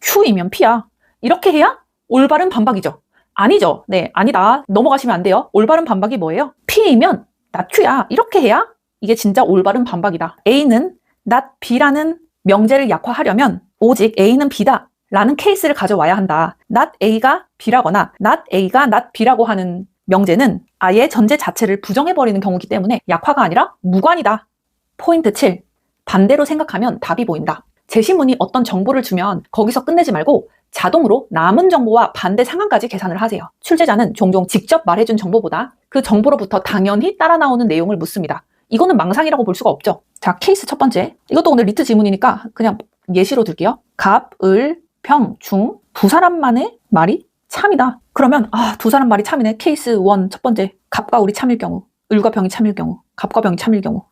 Q이면 P야. 이렇게 해야 올바른 반박이죠. 아니죠. 네, 아니다. 넘어가시면 안 돼요. 올바른 반박이 뭐예요? P이면 not Q야. 이렇게 해야 이게 진짜 올바른 반박이다. A는 not B라는 명제를 약화하려면 오직 A는 B다 라는 케이스를 가져와야 한다. not A가 B라거나 not A가 not B라고 하는 명제는 아예 전제 자체를 부정해버리는 경우이기 때문에 약화가 아니라 무관이다. 포인트 7. 반대로 생각하면 답이 보인다. 제시문이 어떤 정보를 주면 거기서 끝내지 말고 자동으로 남은 정보와 반대 상황까지 계산을 하세요. 출제자는 종종 직접 말해준 정보보다 그 정보로부터 당연히 따라 나오는 내용을 묻습니다. 이거는 망상이라고 볼 수가 없죠. 자, 케이스 첫 번째. 이것도 오늘 리트 지문이니까 그냥 예시로 들게요. 갑, 을, 병, 중, 두 사람만의 말이 참이다. 그러면 두 사람 말이 참이네. 케이스 1 첫 번째. 갑과 을이 참일 경우, 을과 병이 참일 경우, 갑과 병이 참일 경우.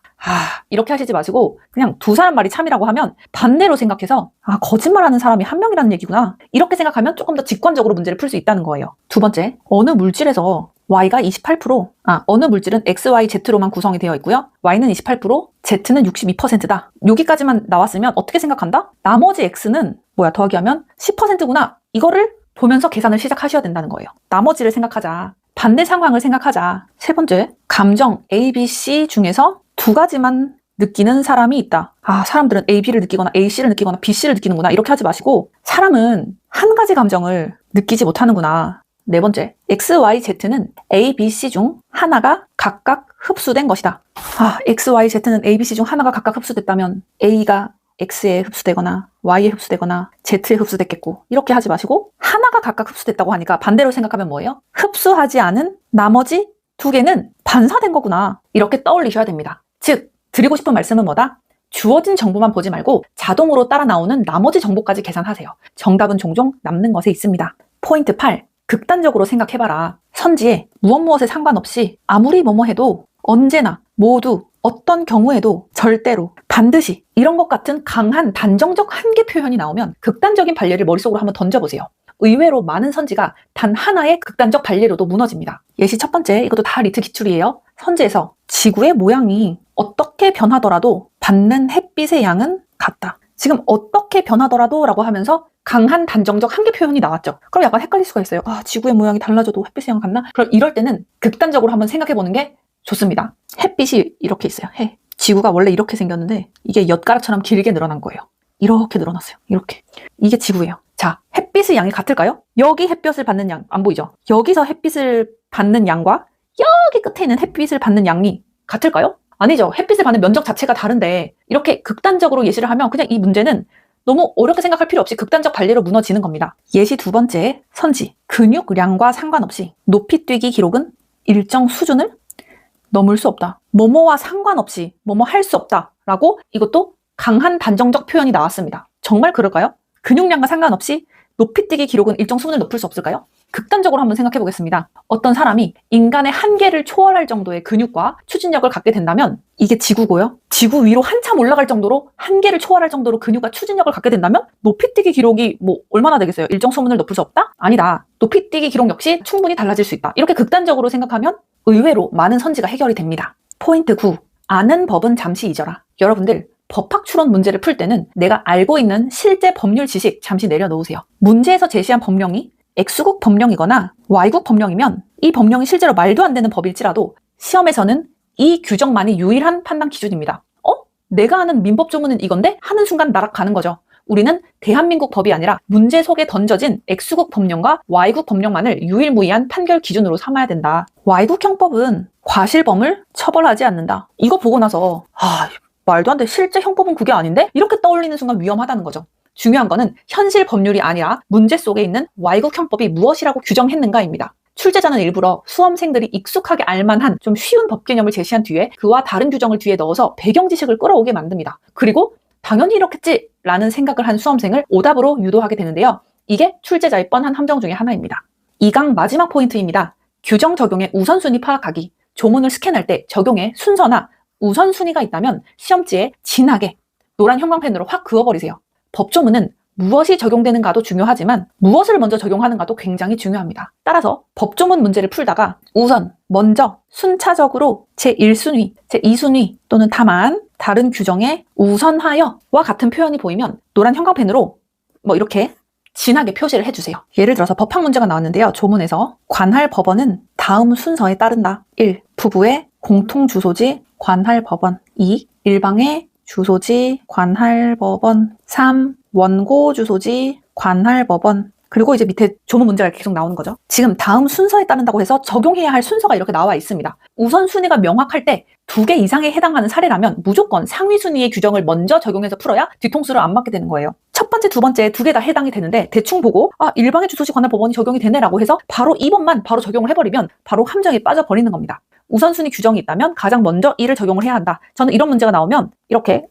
이렇게 하시지 마시고 그냥 두 사람 말이 참이라고 하면 반대로 생각해서 거짓말하는 사람이 한 명이라는 얘기구나. 이렇게 생각하면 조금 더 직관적으로 문제를 풀 수 있다는 거예요. 두 번째, 어느 물질에서 Y가 28%, 어느 물질은 X, Y, Z로만 구성이 되어 있고요. Y는 28%, Z는 62%다. 여기까지만 나왔으면 어떻게 생각한다? 나머지 X는 더하기 하면 10%구나. 이거를 보면서 계산을 시작하셔야 된다는 거예요. 나머지를 생각하자. 반대 상황을 생각하자. 세 번째, 감정 A, B, C 중에서 두 가지만 느끼는 사람이 있다. 사람들은 A, B를 느끼거나 A, C를 느끼거나 B, C를 느끼는구나. 이렇게 하지 마시고 사람은 한 가지 감정을 느끼지 못하는구나. 네 번째, X, Y, Z는 A, B, C 중 하나가 각각 흡수된 것이다. X, Y, Z는 A, B, C 중 하나가 각각 흡수됐다면 A가 X에 흡수되거나 Y에 흡수되거나 Z에 흡수됐겠고 이렇게 하지 마시고 하나가 각각 흡수됐다고 하니까 반대로 생각하면 뭐예요? 흡수하지 않은 나머지 두 개는 반사된 거구나. 이렇게 떠올리셔야 됩니다. 즉, 드리고 싶은 말씀은 뭐다? 주어진 정보만 보지 말고 자동으로 따라 나오는 나머지 정보까지 계산하세요. 정답은 종종 남는 것에 있습니다. 포인트 8. 극단적으로 생각해봐라. 선지에 무엇에 상관없이 아무리 뭐뭐 해도 언제나 모두 어떤 경우에도 절대로 반드시 이런 것 같은 강한 단정적 한계 표현이 나오면 극단적인 반례를 머릿속으로 한번 던져보세요. 의외로 많은 선지가 단 하나의 극단적 반례로도 무너집니다. 예시 첫 번째, 이것도 다 리트 기출이에요. 선지에서 지구의 모양이 어떻게 변하더라도 받는 햇빛의 양은 같다. 지금 어떻게 변하더라도 라고 하면서 강한 단정적 한계 표현이 나왔죠. 그럼 약간 헷갈릴 수가 있어요. 아, 지구의 모양이 달라져도 햇빛의 양 같나? 그럼 이럴 때는 극단적으로 한번 생각해보는 게 좋습니다. 햇빛이 이렇게 있어요. 지구가 원래 이렇게 생겼는데 이게 엿가락처럼 길게 늘어난 거예요. 이렇게 늘어났어요. 이렇게. 이게 지구예요. 자, 햇빛의 양이 같을까요? 여기 햇볕을 받는 양, 안 보이죠? 여기서 햇빛을 받는 양과 여기 끝에 있는 햇빛을 받는 양이 같을까요? 아니죠. 햇빛을 받는 면적 자체가 다른데 이렇게 극단적으로 예시를 하면 그냥 이 문제는 너무 어렵게 생각할 필요 없이 극단적 반례로 무너지는 겁니다. 예시 두 번째, 선지. 근육량과 상관없이 높이 뛰기 기록은 일정 수준을 넘을 수 없다. 뭐뭐와 상관없이 뭐뭐 할 수 없다. 라고 이것도 강한 단정적 표현이 나왔습니다. 정말 그럴까요? 근육량과 상관없이 높이 뛰기 기록은 일정 수준을 높일 수 없을까요? 극단적으로 한번 생각해 보겠습니다. 어떤 사람이 인간의 한계를 초월할 정도의 근육과 추진력을 갖게 된다면 이게 지구고요. 지구 위로 한참 올라갈 정도로 한계를 초월할 정도로 근육과 추진력을 갖게 된다면 높이뛰기 기록이 뭐 얼마나 되겠어요? 일정 수준을 높일 수 없다? 아니다. 높이뛰기 기록 역시 충분히 달라질 수 있다. 이렇게 극단적으로 생각하면 의외로 많은 선지가 해결이 됩니다. 포인트 9. 아는 법은 잠시 잊어라. 여러분들 법학 추론 문제를 풀 때는 내가 알고 있는 실제 법률 지식 잠시 내려놓으세요. 문제에서 제시한 법령이 X국 법령이거나 Y국 법령이면 이 법령이 실제로 말도 안 되는 법일지라도 시험에서는 이 규정만이 유일한 판단 기준입니다. 내가 아는 민법 조문은 이건데? 하는 순간 날아가는 거죠. 우리는 대한민국 법이 아니라 문제 속에 던져진 X국 법령과 Y국 법령만을 유일무이한 판결 기준으로 삼아야 된다. Y국 형법은 과실범을 처벌하지 않는다. 이거 보고 나서 말도 안 돼. 실제 형법은 그게 아닌데? 이렇게 떠올리는 순간 위험하다는 거죠. 중요한 거는 현실 법률이 아니라 문제 속에 있는 Y국 형법이 무엇이라고 규정했는가입니다. 출제자는 일부러 수험생들이 익숙하게 알만한 좀 쉬운 법 개념을 제시한 뒤에 그와 다른 규정을 뒤에 넣어서 배경 지식을 끌어오게 만듭니다. 그리고 당연히 이렇겠지 라는 생각을 한 수험생을 오답으로 유도하게 되는데요. 이게 출제자의 뻔한 함정 중에 하나입니다. 2강 마지막 포인트입니다. 규정 적용의 우선순위 파악하기. 조문을 스캔할 때 적용의 순서나 우선순위가 있다면 시험지에 진하게 노란 형광펜으로 확 그어버리세요. 법조문은 무엇이 적용되는가도 중요하지만 무엇을 먼저 적용하는가도 굉장히 중요합니다. 따라서 법조문 문제를 풀다가 우선, 먼저, 순차적으로 제1순위, 제2순위 또는 다만 다른 규정에 우선하여와 같은 표현이 보이면 노란 형광펜으로 이렇게 진하게 표시를 해주세요. 예를 들어서 법학 문제가 나왔는데요. 조문에서 관할 법원은 다음 순서에 따른다. 1. 부부의 공통주소지 관할법원. 2. 일방의 주소지 관할법원. 3. 원고 주소지 관할법원. 그리고 이제 밑에 조문 문제가 계속 나오는 거죠. 지금 다음 순서에 따른다고 해서 적용해야 할 순서가 이렇게 나와 있습니다. 우선순위가 명확할 때 2개 이상에 해당하는 사례라면 무조건 상위순위의 규정을 먼저 적용해서 풀어야 뒤통수를 안 맞게 되는 거예요. 첫 번째, 두 번째 2개 다 해당이 되는데 대충 보고 일방의 주소지 관할법원이 적용이 되네라고 해서 바로 2번만 바로 적용을 해버리면 바로 함정에 빠져버리는 겁니다. 우선순위 규정이 있다면 가장 먼저 이를 적용을 해야 한다. 저는 이런 문제가 나오면 이렇게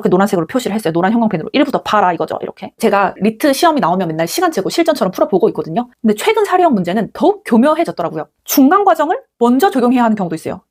노란색으로 표시를 했어요. 노란 형광펜으로 1부터 봐라 이거죠. 이렇게. 제가 리트 시험이 나오면 맨날 시간 재고 실전처럼 풀어보고 있거든요. 근데 최근 사례형 문제는 더욱 교묘해졌더라고요. 중간 과정을 먼저 적용해야 하는 경우도 있어요.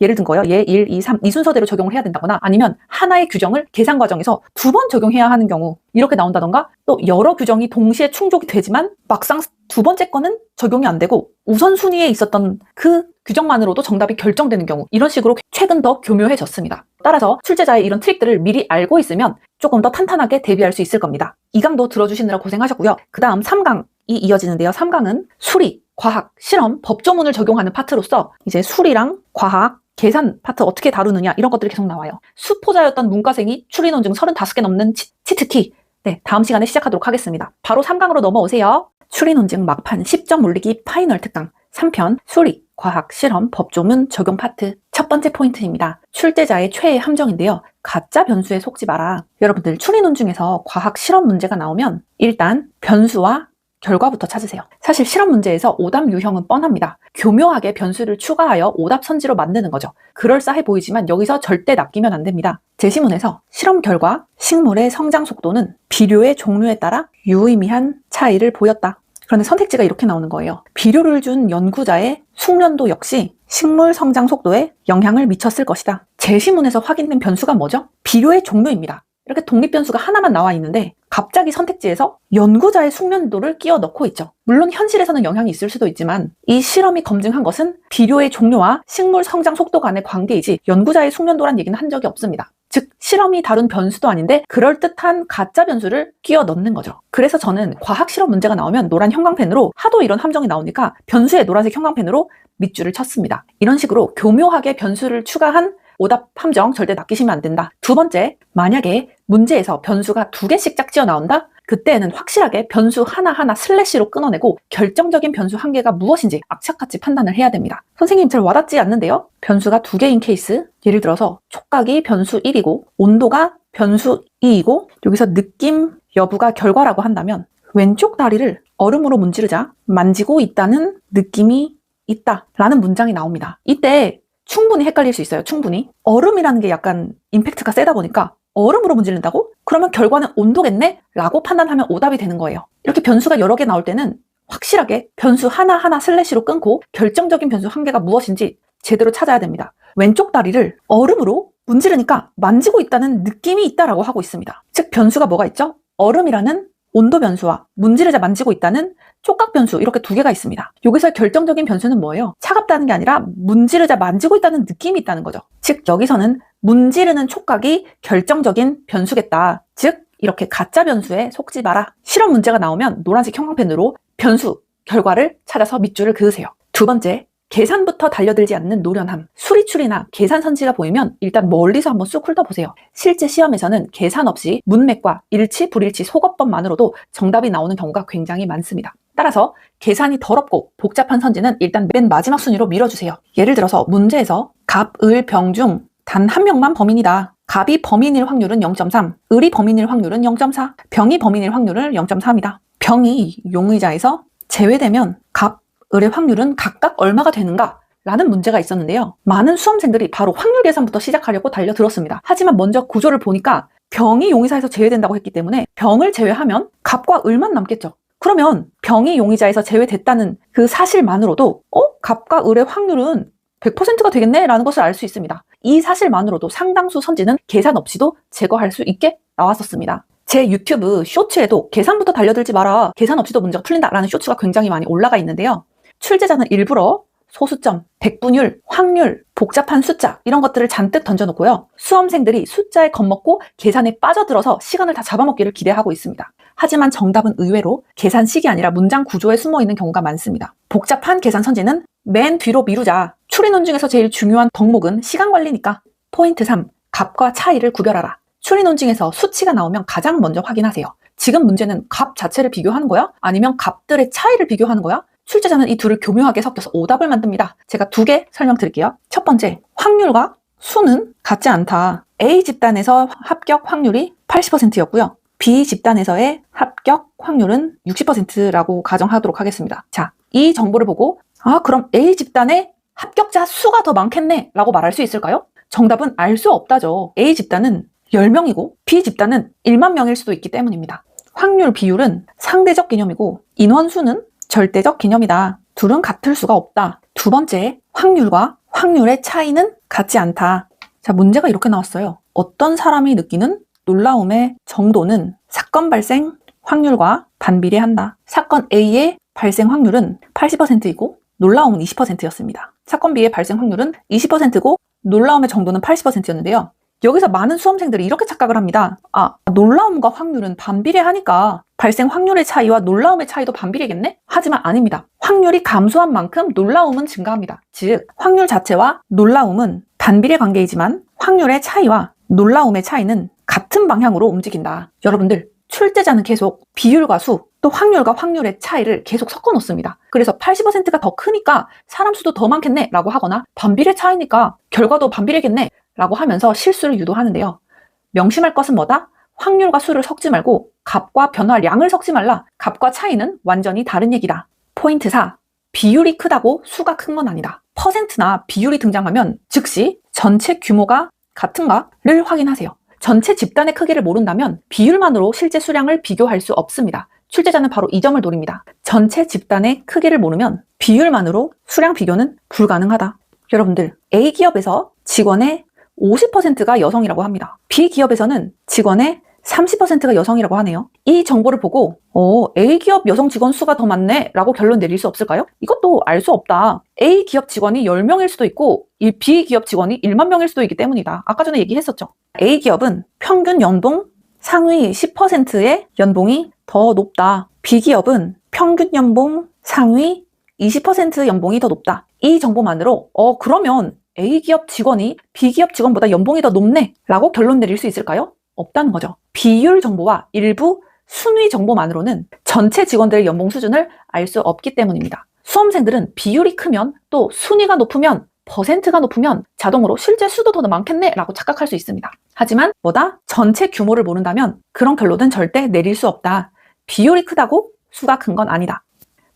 예를 든 거예요. 1, 2, 3 이 순서대로 적용을 해야 된다거나 아니면 하나의 규정을 계산 과정에서 2번 적용해야 하는 경우 이렇게 나온다던가 또 여러 규정이 동시에 충족이 되지만 막상 두 번째 거는 적용이 안 되고 우선순위에 있었던 그 규정만으로도 정답이 결정되는 경우 이런 식으로 최근 더 교묘해졌습니다. 따라서 출제자의 이런 트릭들을 미리 알고 있으면 조금 더 탄탄하게 대비할 수 있을 겁니다. 2강도 들어주시느라 고생하셨고요. 그 다음 3강이 이어지는데요. 3강은 수리, 과학, 실험, 법조문을 적용하는 파트로서 이제 수리랑 과학, 계산 파트 어떻게 다루느냐 이런 것들이 계속 나와요. 수포자였던 문과생이 추리 논증 35개 넘는 치트키. 네, 다음 시간에 시작하도록 하겠습니다. 바로 3강으로 넘어오세요. 추리 논증 막판 10점 올리기 파이널 특강 3편 수리, 과학, 실험, 법조문 적용 파트. 첫 번째 포인트입니다. 출제자의 최애 함정인데요. 가짜 변수에 속지 마라. 여러분들 추리 논증에서 과학 실험 문제가 나오면 일단 변수와 결과부터 찾으세요. 사실 실험 문제에서 오답 유형은 뻔합니다. 교묘하게 변수를 추가하여 오답 선지로 만드는 거죠. 그럴싸해 보이지만 여기서 절대 낚이면 안 됩니다. 제시문에서 실험 결과 식물의 성장 속도는 비료의 종류에 따라 유의미한 차이를 보였다. 그런데 선택지가 이렇게 나오는 거예요. 비료를 준 연구자의 숙련도 역시 식물 성장 속도에 영향을 미쳤을 것이다. 제시문에서 확인된 변수가 뭐죠? 비료의 종류입니다. 이렇게 독립 변수가 하나만 나와 있는데 갑자기 선택지에서 연구자의 숙련도를 끼워 넣고 있죠. 물론 현실에서는 영향이 있을 수도 있지만 이 실험이 검증한 것은 비료의 종류와 식물 성장 속도 간의 관계이지 연구자의 숙련도란 얘기는 한 적이 없습니다. 즉 실험이 다룬 변수도 아닌데 그럴듯한 가짜 변수를 끼워 넣는 거죠. 그래서 저는 과학 실험 문제가 나오면 노란 형광펜으로, 하도 이런 함정이 나오니까 변수에 노란색 형광펜으로 밑줄을 쳤습니다. 이런 식으로 교묘하게 변수를 추가한 오답 함정 절대 낚이시면 안 된다. 두 번째, 만약에 문제에서 변수가 2개씩 짝지어 나온다? 그때는 확실하게 변수 하나하나 슬래시로 끊어내고 결정적인 변수 한 개가 무엇인지 악착같이 판단을 해야 됩니다. 선생님 잘 와닿지 않는데요? 변수가 2개인 케이스, 예를 들어서 촉각이 변수 1이고 온도가 변수 2이고 여기서 느낌 여부가 결과라고 한다면 왼쪽 다리를 얼음으로 문지르자 만지고 있다는 느낌이 있다 라는 문장이 나옵니다. 이때 충분히 헷갈릴 수 있어요. 충분히. 얼음이라는 게 약간 임팩트가 세다 보니까 얼음으로 문지른다고? 그러면 결과는 온도겠네? 라고 판단하면 오답이 되는 거예요. 이렇게 변수가 여러 개 나올 때는 확실하게 변수 하나하나 슬래시로 끊고 결정적인 변수 한 개가 무엇인지 제대로 찾아야 됩니다. 왼쪽 다리를 얼음으로 문지르니까 만지고 있다는 느낌이 있다라고 하고 있습니다. 즉 변수가 뭐가 있죠? 얼음이라는 온도 변수와 문지르자 만지고 있다는 촉각 변수, 이렇게 2개가 있습니다. 여기서 결정적인 변수는 뭐예요? 차갑다는 게 아니라 문지르자 만지고 있다는 느낌이 있다는 거죠. 즉 여기서는 문지르는 촉각이 결정적인 변수겠다. 즉 이렇게 가짜 변수에 속지 마라. 실험 문제가 나오면 노란색 형광펜으로 변수, 결과를 찾아서 밑줄을 그으세요. 두 번째, 계산부터 달려들지 않는 노련함. 수리출이나 계산 선지가 보이면 일단 멀리서 한번 쑥 훑어보세요. 실제 시험에서는 계산 없이 문맥과 일치, 불일치, 속어법만으로도 정답이 나오는 경우가 굉장히 많습니다. 따라서 계산이 더럽고 복잡한 선지는 일단 맨 마지막 순위로 밀어주세요. 예를 들어서 문제에서 갑, 을, 병 중 단 한 명만 범인이다. 갑이 범인일 확률은 0.3, 을이 범인일 확률은 0.4, 병이 범인일 확률은 0.3이다. 병이 용의자에서 제외되면 갑, 을의 확률은 각각 얼마가 되는가? 라는 문제가 있었는데요. 많은 수험생들이 바로 확률 계산부터 시작하려고 달려들었습니다. 하지만 먼저 구조를 보니까 병이 용의자에서 제외된다고 했기 때문에 병을 제외하면 갑과 을만 남겠죠. 그러면 병이 용의자에서 제외됐다는 그 사실만으로도 갑과 을의 확률은 100%가 되겠네? 라는 것을 알 수 있습니다. 이 사실만으로도 상당수 선지는 계산 없이도 제거할 수 있게 나왔었습니다. 제 유튜브 쇼츠에도 계산부터 달려들지 마라, 계산 없이도 문제가 풀린다라는 쇼츠가 굉장히 많이 올라가 있는데요. 출제자는 일부러 소수점, 백분율, 확률, 복잡한 숫자 이런 것들을 잔뜩 던져놓고요. 수험생들이 숫자에 겁먹고 계산에 빠져들어서 시간을 다 잡아먹기를 기대하고 있습니다. 하지만 정답은 의외로 계산식이 아니라 문장 구조에 숨어있는 경우가 많습니다. 복잡한 계산 선지는 맨 뒤로 미루자. 추리논 중에서 제일 중요한 덕목은 시간관리니까. 포인트 3. 값과 차이를 구별하라. 추리논 중에서 수치가 나오면 가장 먼저 확인하세요. 지금 문제는 값 자체를 비교하는 거야? 아니면 값들의 차이를 비교하는 거야? 출제자는 이 둘을 교묘하게 섞여서 오답을 만듭니다. 제가 2개 설명드릴게요. 첫 번째, 확률과 수는 같지 않다. A 집단에서 합격 확률이 80%였고요. B 집단에서의 합격 확률은 60%라고 가정하도록 하겠습니다. 자, 이 정보를 보고 그럼 A 집단의 합격자 수가 더 많겠네 라고 말할 수 있을까요? 정답은 알 수 없다죠. A 집단은 10명이고 B 집단은 1만 명일 수도 있기 때문입니다. 확률 비율은 상대적 개념이고 인원수는 절대적 개념이다. 둘은 같을 수가 없다. 두 번째, 확률과 확률의 차이는 같지 않다. 자, 문제가 이렇게 나왔어요. 어떤 사람이 느끼는 놀라움의 정도는 사건 발생 확률과 반비례한다. 사건 A의 발생 확률은 80%이고 놀라움은 20%였습니다. 사건 B의 발생 확률은 20%고 놀라움의 정도는 80%였는데요. 여기서 많은 수험생들이 이렇게 착각을 합니다. 놀라움과 확률은 반비례하니까 발생 확률의 차이와 놀라움의 차이도 반비례겠네? 하지만 아닙니다. 확률이 감소한 만큼 놀라움은 증가합니다. 즉, 확률 자체와 놀라움은 반비례 관계이지만 확률의 차이와 놀라움의 차이는 같은 방향으로 움직인다. 여러분들, 출제자는 계속 비율과 수, 또 확률과 확률의 차이를 계속 섞어 놓습니다. 그래서 80%가 더 크니까 사람 수도 더 많겠네 라고 하거나 반비례 차이니까 결과도 반비례겠네 라고 하면서 실수를 유도하는데요. 명심할 것은 뭐다? 확률과 수를 섞지 말고 값과 변화량을 섞지 말라. 값과 차이는 완전히 다른 얘기다. 포인트 4. 비율이 크다고 수가 큰 건 아니다. 퍼센트나 비율이 등장하면 즉시 전체 규모가 같은가를 확인하세요. 전체 집단의 크기를 모른다면 비율만으로 실제 수량을 비교할 수 없습니다. 출제자는 바로 이 점을 노립니다. 전체 집단의 크기를 모르면 비율만으로 수량 비교는 불가능하다. 여러분들, A기업에서 직원의 50%가 여성이라고 합니다. B기업에서는 직원의 30%가 여성이라고 하네요. 이 정보를 보고 A기업 여성 직원 수가 더 많네 라고 결론 내릴 수 없을까요? 이것도 알 수 없다. A기업 직원이 10명일 수도 있고 B기업 직원이 1만 명일 수도 있기 때문이다. 아까 전에 얘기했었죠. A기업은 평균 연봉 상위 10%의 연봉이 더 높다. B기업은 평균 연봉 상위 20% 연봉이 더 높다. 이 정보만으로 그러면 A기업 직원이 B기업 직원보다 연봉이 더 높네 라고 결론 내릴 수 있을까요? 없다는 거죠. 비율 정보와 일부 순위 정보만으로는 전체 직원들의 연봉 수준을 알 수 없기 때문입니다. 수험생들은 비율이 크면 또 순위가 높으면 퍼센트가 높으면 자동으로 실제 수도 더 많겠네 라고 착각할 수 있습니다. 하지만 전체 규모를 모른다면 그런 결론은 절대 내릴 수 없다. 비율이 크다고 수가 큰 건 아니다.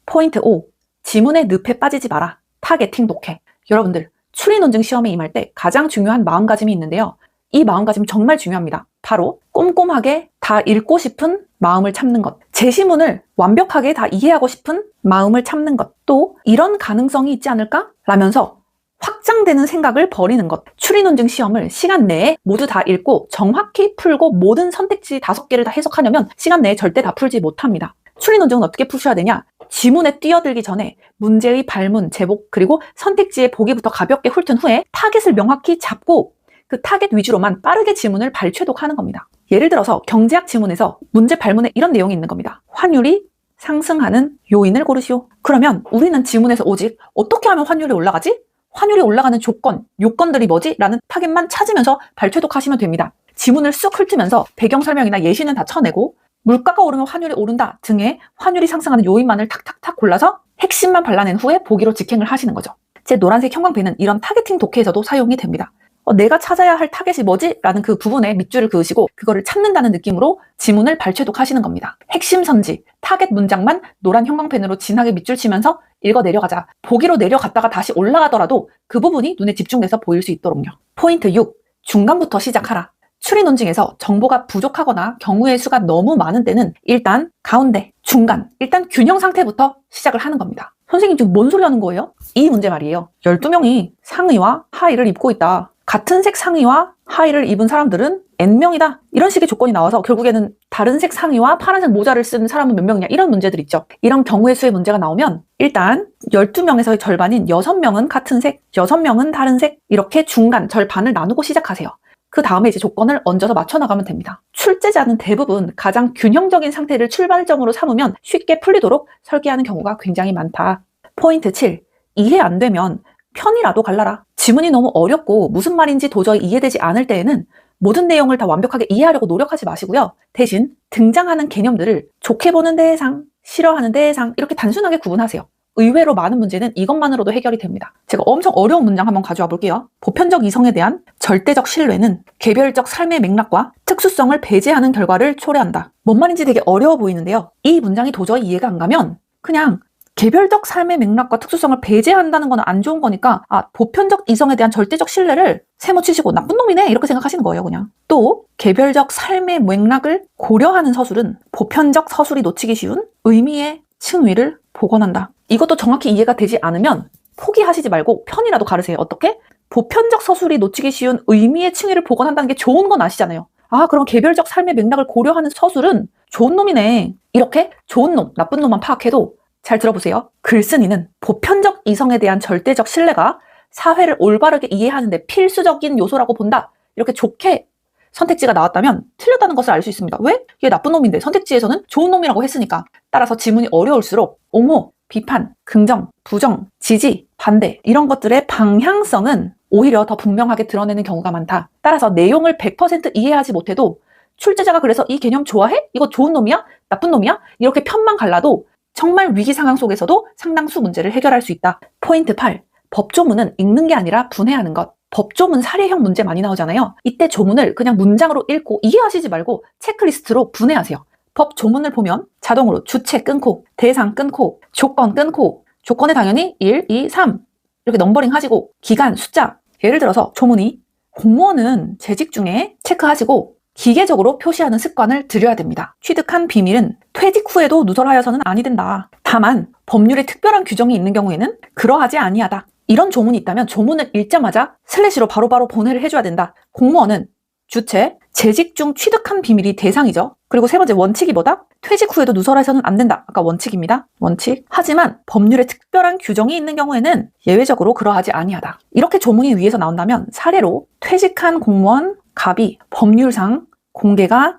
포인트 5. 지문의 늪에 빠지지 마라. 타겟팅 독해. 여러분들 추리 논증 시험에 임할 때 가장 중요한 마음가짐이 있는데요. 이 마음가짐 정말 중요합니다. 바로 꼼꼼하게 다 읽고 싶은 마음을 참는 것. 제시문을 완벽하게 다 이해하고 싶은 마음을 참는 것. 또 이런 가능성이 있지 않을까? 라면서 확장되는 생각을 버리는 것. 추리 논증 시험을 시간 내에 모두 다 읽고 정확히 풀고 모든 선택지 5개를 다 해석하려면 시간 내에 절대 다 풀지 못합니다. 추리 논증은 어떻게 푸셔야 되냐? 지문에 뛰어들기 전에 문제의 발문, 제목, 그리고 선택지의 보기부터 가볍게 훑은 후에 타겟을 명확히 잡고 그 타겟 위주로만 빠르게 지문을 발췌독하는 겁니다. 예를 들어서 경제학 지문에서 문제 발문에 이런 내용이 있는 겁니다. 환율이 상승하는 요인을 고르시오. 그러면 우리는 지문에서 오직 어떻게 하면 환율이 올라가지? 환율이 올라가는 조건, 요건들이 뭐지? 라는 타겟만 찾으면서 발췌독하시면 됩니다. 지문을 쑥 훑으면서 배경 설명이나 예시는 다 쳐내고 물가가 오르면 환율이 오른다 등의 환율이 상승하는 요인만을 탁탁탁 골라서 핵심만 발라낸 후에 보기로 직행을 하시는 거죠. 제 노란색 형광펜은 이런 타겟팅 독해에서도 사용이 됩니다. 내가 찾아야 할 타겟이 뭐지? 라는 그 부분에 밑줄을 그으시고 그거를 찾는다는 느낌으로 지문을 발췌독하시는 겁니다. 핵심 선지, 타겟 문장만 노란 형광펜으로 진하게 밑줄 치면서 읽어 내려가자. 보기로 내려갔다가 다시 올라가더라도 그 부분이 눈에 집중돼서 보일 수 있도록요. 포인트 6. 중간부터 시작하라. 추리 논증에서 정보가 부족하거나 경우의 수가 너무 많은 때는 일단 가운데, 중간, 일단 균형 상태부터 시작을 하는 겁니다. 선생님 지금 뭔 소리 하는 거예요? 이 문제 말이에요. 12명이 상의와 하의를 입고 있다. 같은 색 상의와 하의를 입은 사람들은 N명이다. 이런 식의 조건이 나와서 결국에는 다른 색 상의와 파란색 모자를 쓴 사람은 몇 명이냐 이런 문제들 있죠. 이런 경우의 수의 문제가 나오면 일단 12명에서의 절반인 6명은 같은 색, 6명은 다른 색 이렇게 중간 절반을 나누고 시작하세요. 그 다음에 이제 조건을 얹어서 맞춰나가면 됩니다. 출제자는 대부분 가장 균형적인 상태를 출발점으로 삼으면 쉽게 풀리도록 설계하는 경우가 굉장히 많다. 포인트 7. 이해 안 되면 편이라도 갈라라. 지문이 너무 어렵고 무슨 말인지 도저히 이해되지 않을 때에는 모든 내용을 다 완벽하게 이해하려고 노력하지 마시고요. 대신 등장하는 개념들을 좋게 보는 대상, 싫어하는 대상 이렇게 단순하게 구분하세요. 의외로 많은 문제는 이것만으로도 해결이 됩니다. 제가 엄청 어려운 문장 한번 가져와 볼게요. 보편적 이성에 대한 절대적 신뢰는 개별적 삶의 맥락과 특수성을 배제하는 결과를 초래한다. 뭔 말인지 되게 어려워 보이는데요. 이 문장이 도저히 이해가 안 가면 그냥 개별적 삶의 맥락과 특수성을 배제한다는 건 안 좋은 거니까 보편적 이성에 대한 절대적 신뢰를 세모치시고 나쁜 놈이네 이렇게 생각하시는 거예요. 그냥. 또 개별적 삶의 맥락을 고려하는 서술은 보편적 서술이 놓치기 쉬운 의미의 층위를 복원한다. 이것도 정확히 이해가 되지 않으면 포기하시지 말고 편이라도 가르세요. 어떻게? 보편적 서술이 놓치기 쉬운 의미의 층위를 복원한다는 게 좋은 건 아시잖아요. 그럼 개별적 삶의 맥락을 고려하는 서술은 좋은 놈이네. 이렇게 좋은 놈, 나쁜 놈만 파악해도 잘 들어보세요. 글쓴이는 보편적 이성에 대한 절대적 신뢰가 사회를 올바르게 이해하는 데 필수적인 요소라고 본다. 이렇게 좋게 선택지가 나왔다면 틀렸다는 것을 알 수 있습니다. 왜? 얘 나쁜 놈인데 선택지에서는 좋은 놈이라고 했으니까. 따라서 지문이 어려울수록 옹호, 비판, 긍정, 부정, 지지, 반대 이런 것들의 방향성은 오히려 더 분명하게 드러내는 경우가 많다. 따라서 내용을 100% 이해하지 못해도 출제자가 그래서 이 개념 좋아해? 이거 좋은 놈이야? 나쁜 놈이야? 이렇게 편만 갈라도 정말 위기 상황 속에서도 상당수 문제를 해결할 수 있다. 포인트 8. 법조문은 읽는 게 아니라 분해하는 것. 법조문 사례형 문제 많이 나오잖아요. 이때 조문을 그냥 문장으로 읽고 이해하시지 말고 체크리스트로 분해하세요. 법 조문을 보면 자동으로 주체 끊고 대상 끊고 조건 끊고 조건에 당연히 1, 2, 3 이렇게 넘버링 하시고 기간, 숫자 예를 들어서 조문이 공무원은 재직 중에 체크하시고 기계적으로 표시하는 습관을 들여야 됩니다. 취득한 비밀은 퇴직 후에도 누설하여서는 아니 된다. 다만 법률에 특별한 규정이 있는 경우에는 그러하지 아니하다. 이런 조문이 있다면 조문을 읽자마자 슬래시로 바로바로 분해를 해줘야 된다. 공무원은 주체, 재직 중 취득한 비밀이 대상이죠. 그리고 세 번째 원칙이 뭐다? 퇴직 후에도 누설해서는 안 된다. 아까 원칙입니다. 원칙. 하지만 법률에 특별한 규정이 있는 경우에는 예외적으로 그러하지 아니하다. 이렇게 조문이 위에서 나온다면 사례로 퇴직한 공무원 갑이 법률상 공개가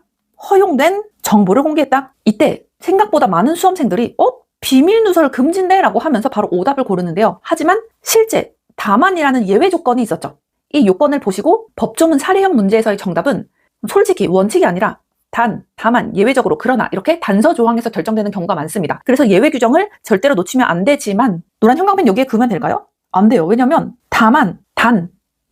허용된 정보를 공개했다. 이때 생각보다 많은 수험생들이 비밀 누설 금지인데? 라고 하면서 바로 오답을 고르는데요. 하지만 실제 다만이라는 예외 조건이 있었죠. 이 요건을 보시고 법조문 사례형 문제에서의 정답은 솔직히 원칙이 아니라 다만, 예외적으로, 그러나 이렇게 단서 조항에서 결정되는 경우가 많습니다. 그래서 예외 규정을 절대로 놓치면 안 되지만 노란 형광펜 여기에 그으면 될까요? 안 돼요. 왜냐면 다만,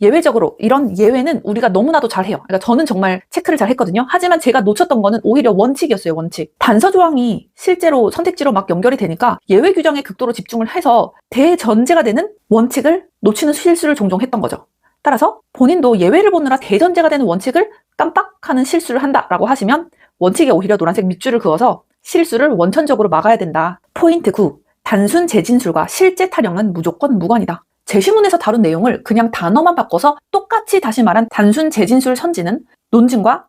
예외적으로 이런 예외는 우리가 너무나도 잘해요. 그러니까 저는 정말 체크를 잘 했거든요. 하지만 제가 놓쳤던 거는 오히려 원칙이었어요. 원칙. 단서 조항이 실제로 선택지로 막 연결이 되니까 예외 규정에 극도로 집중을 해서 대전제가 되는 원칙을 놓치는 실수를 종종 했던 거죠. 따라서 본인도 예외를 보느라 대전제가 되는 원칙을 깜빡하는 실수를 한다라고 하시면 원칙에 오히려 노란색 밑줄을 그어서 실수를 원천적으로 막아야 된다. 포인트 9. 단순 재진술과 실제 타령은 무조건 무관이다. 제시문에서 다룬 내용을 그냥 단어만 바꿔서 똑같이 다시 말한 단순 재진술 선지는 논증과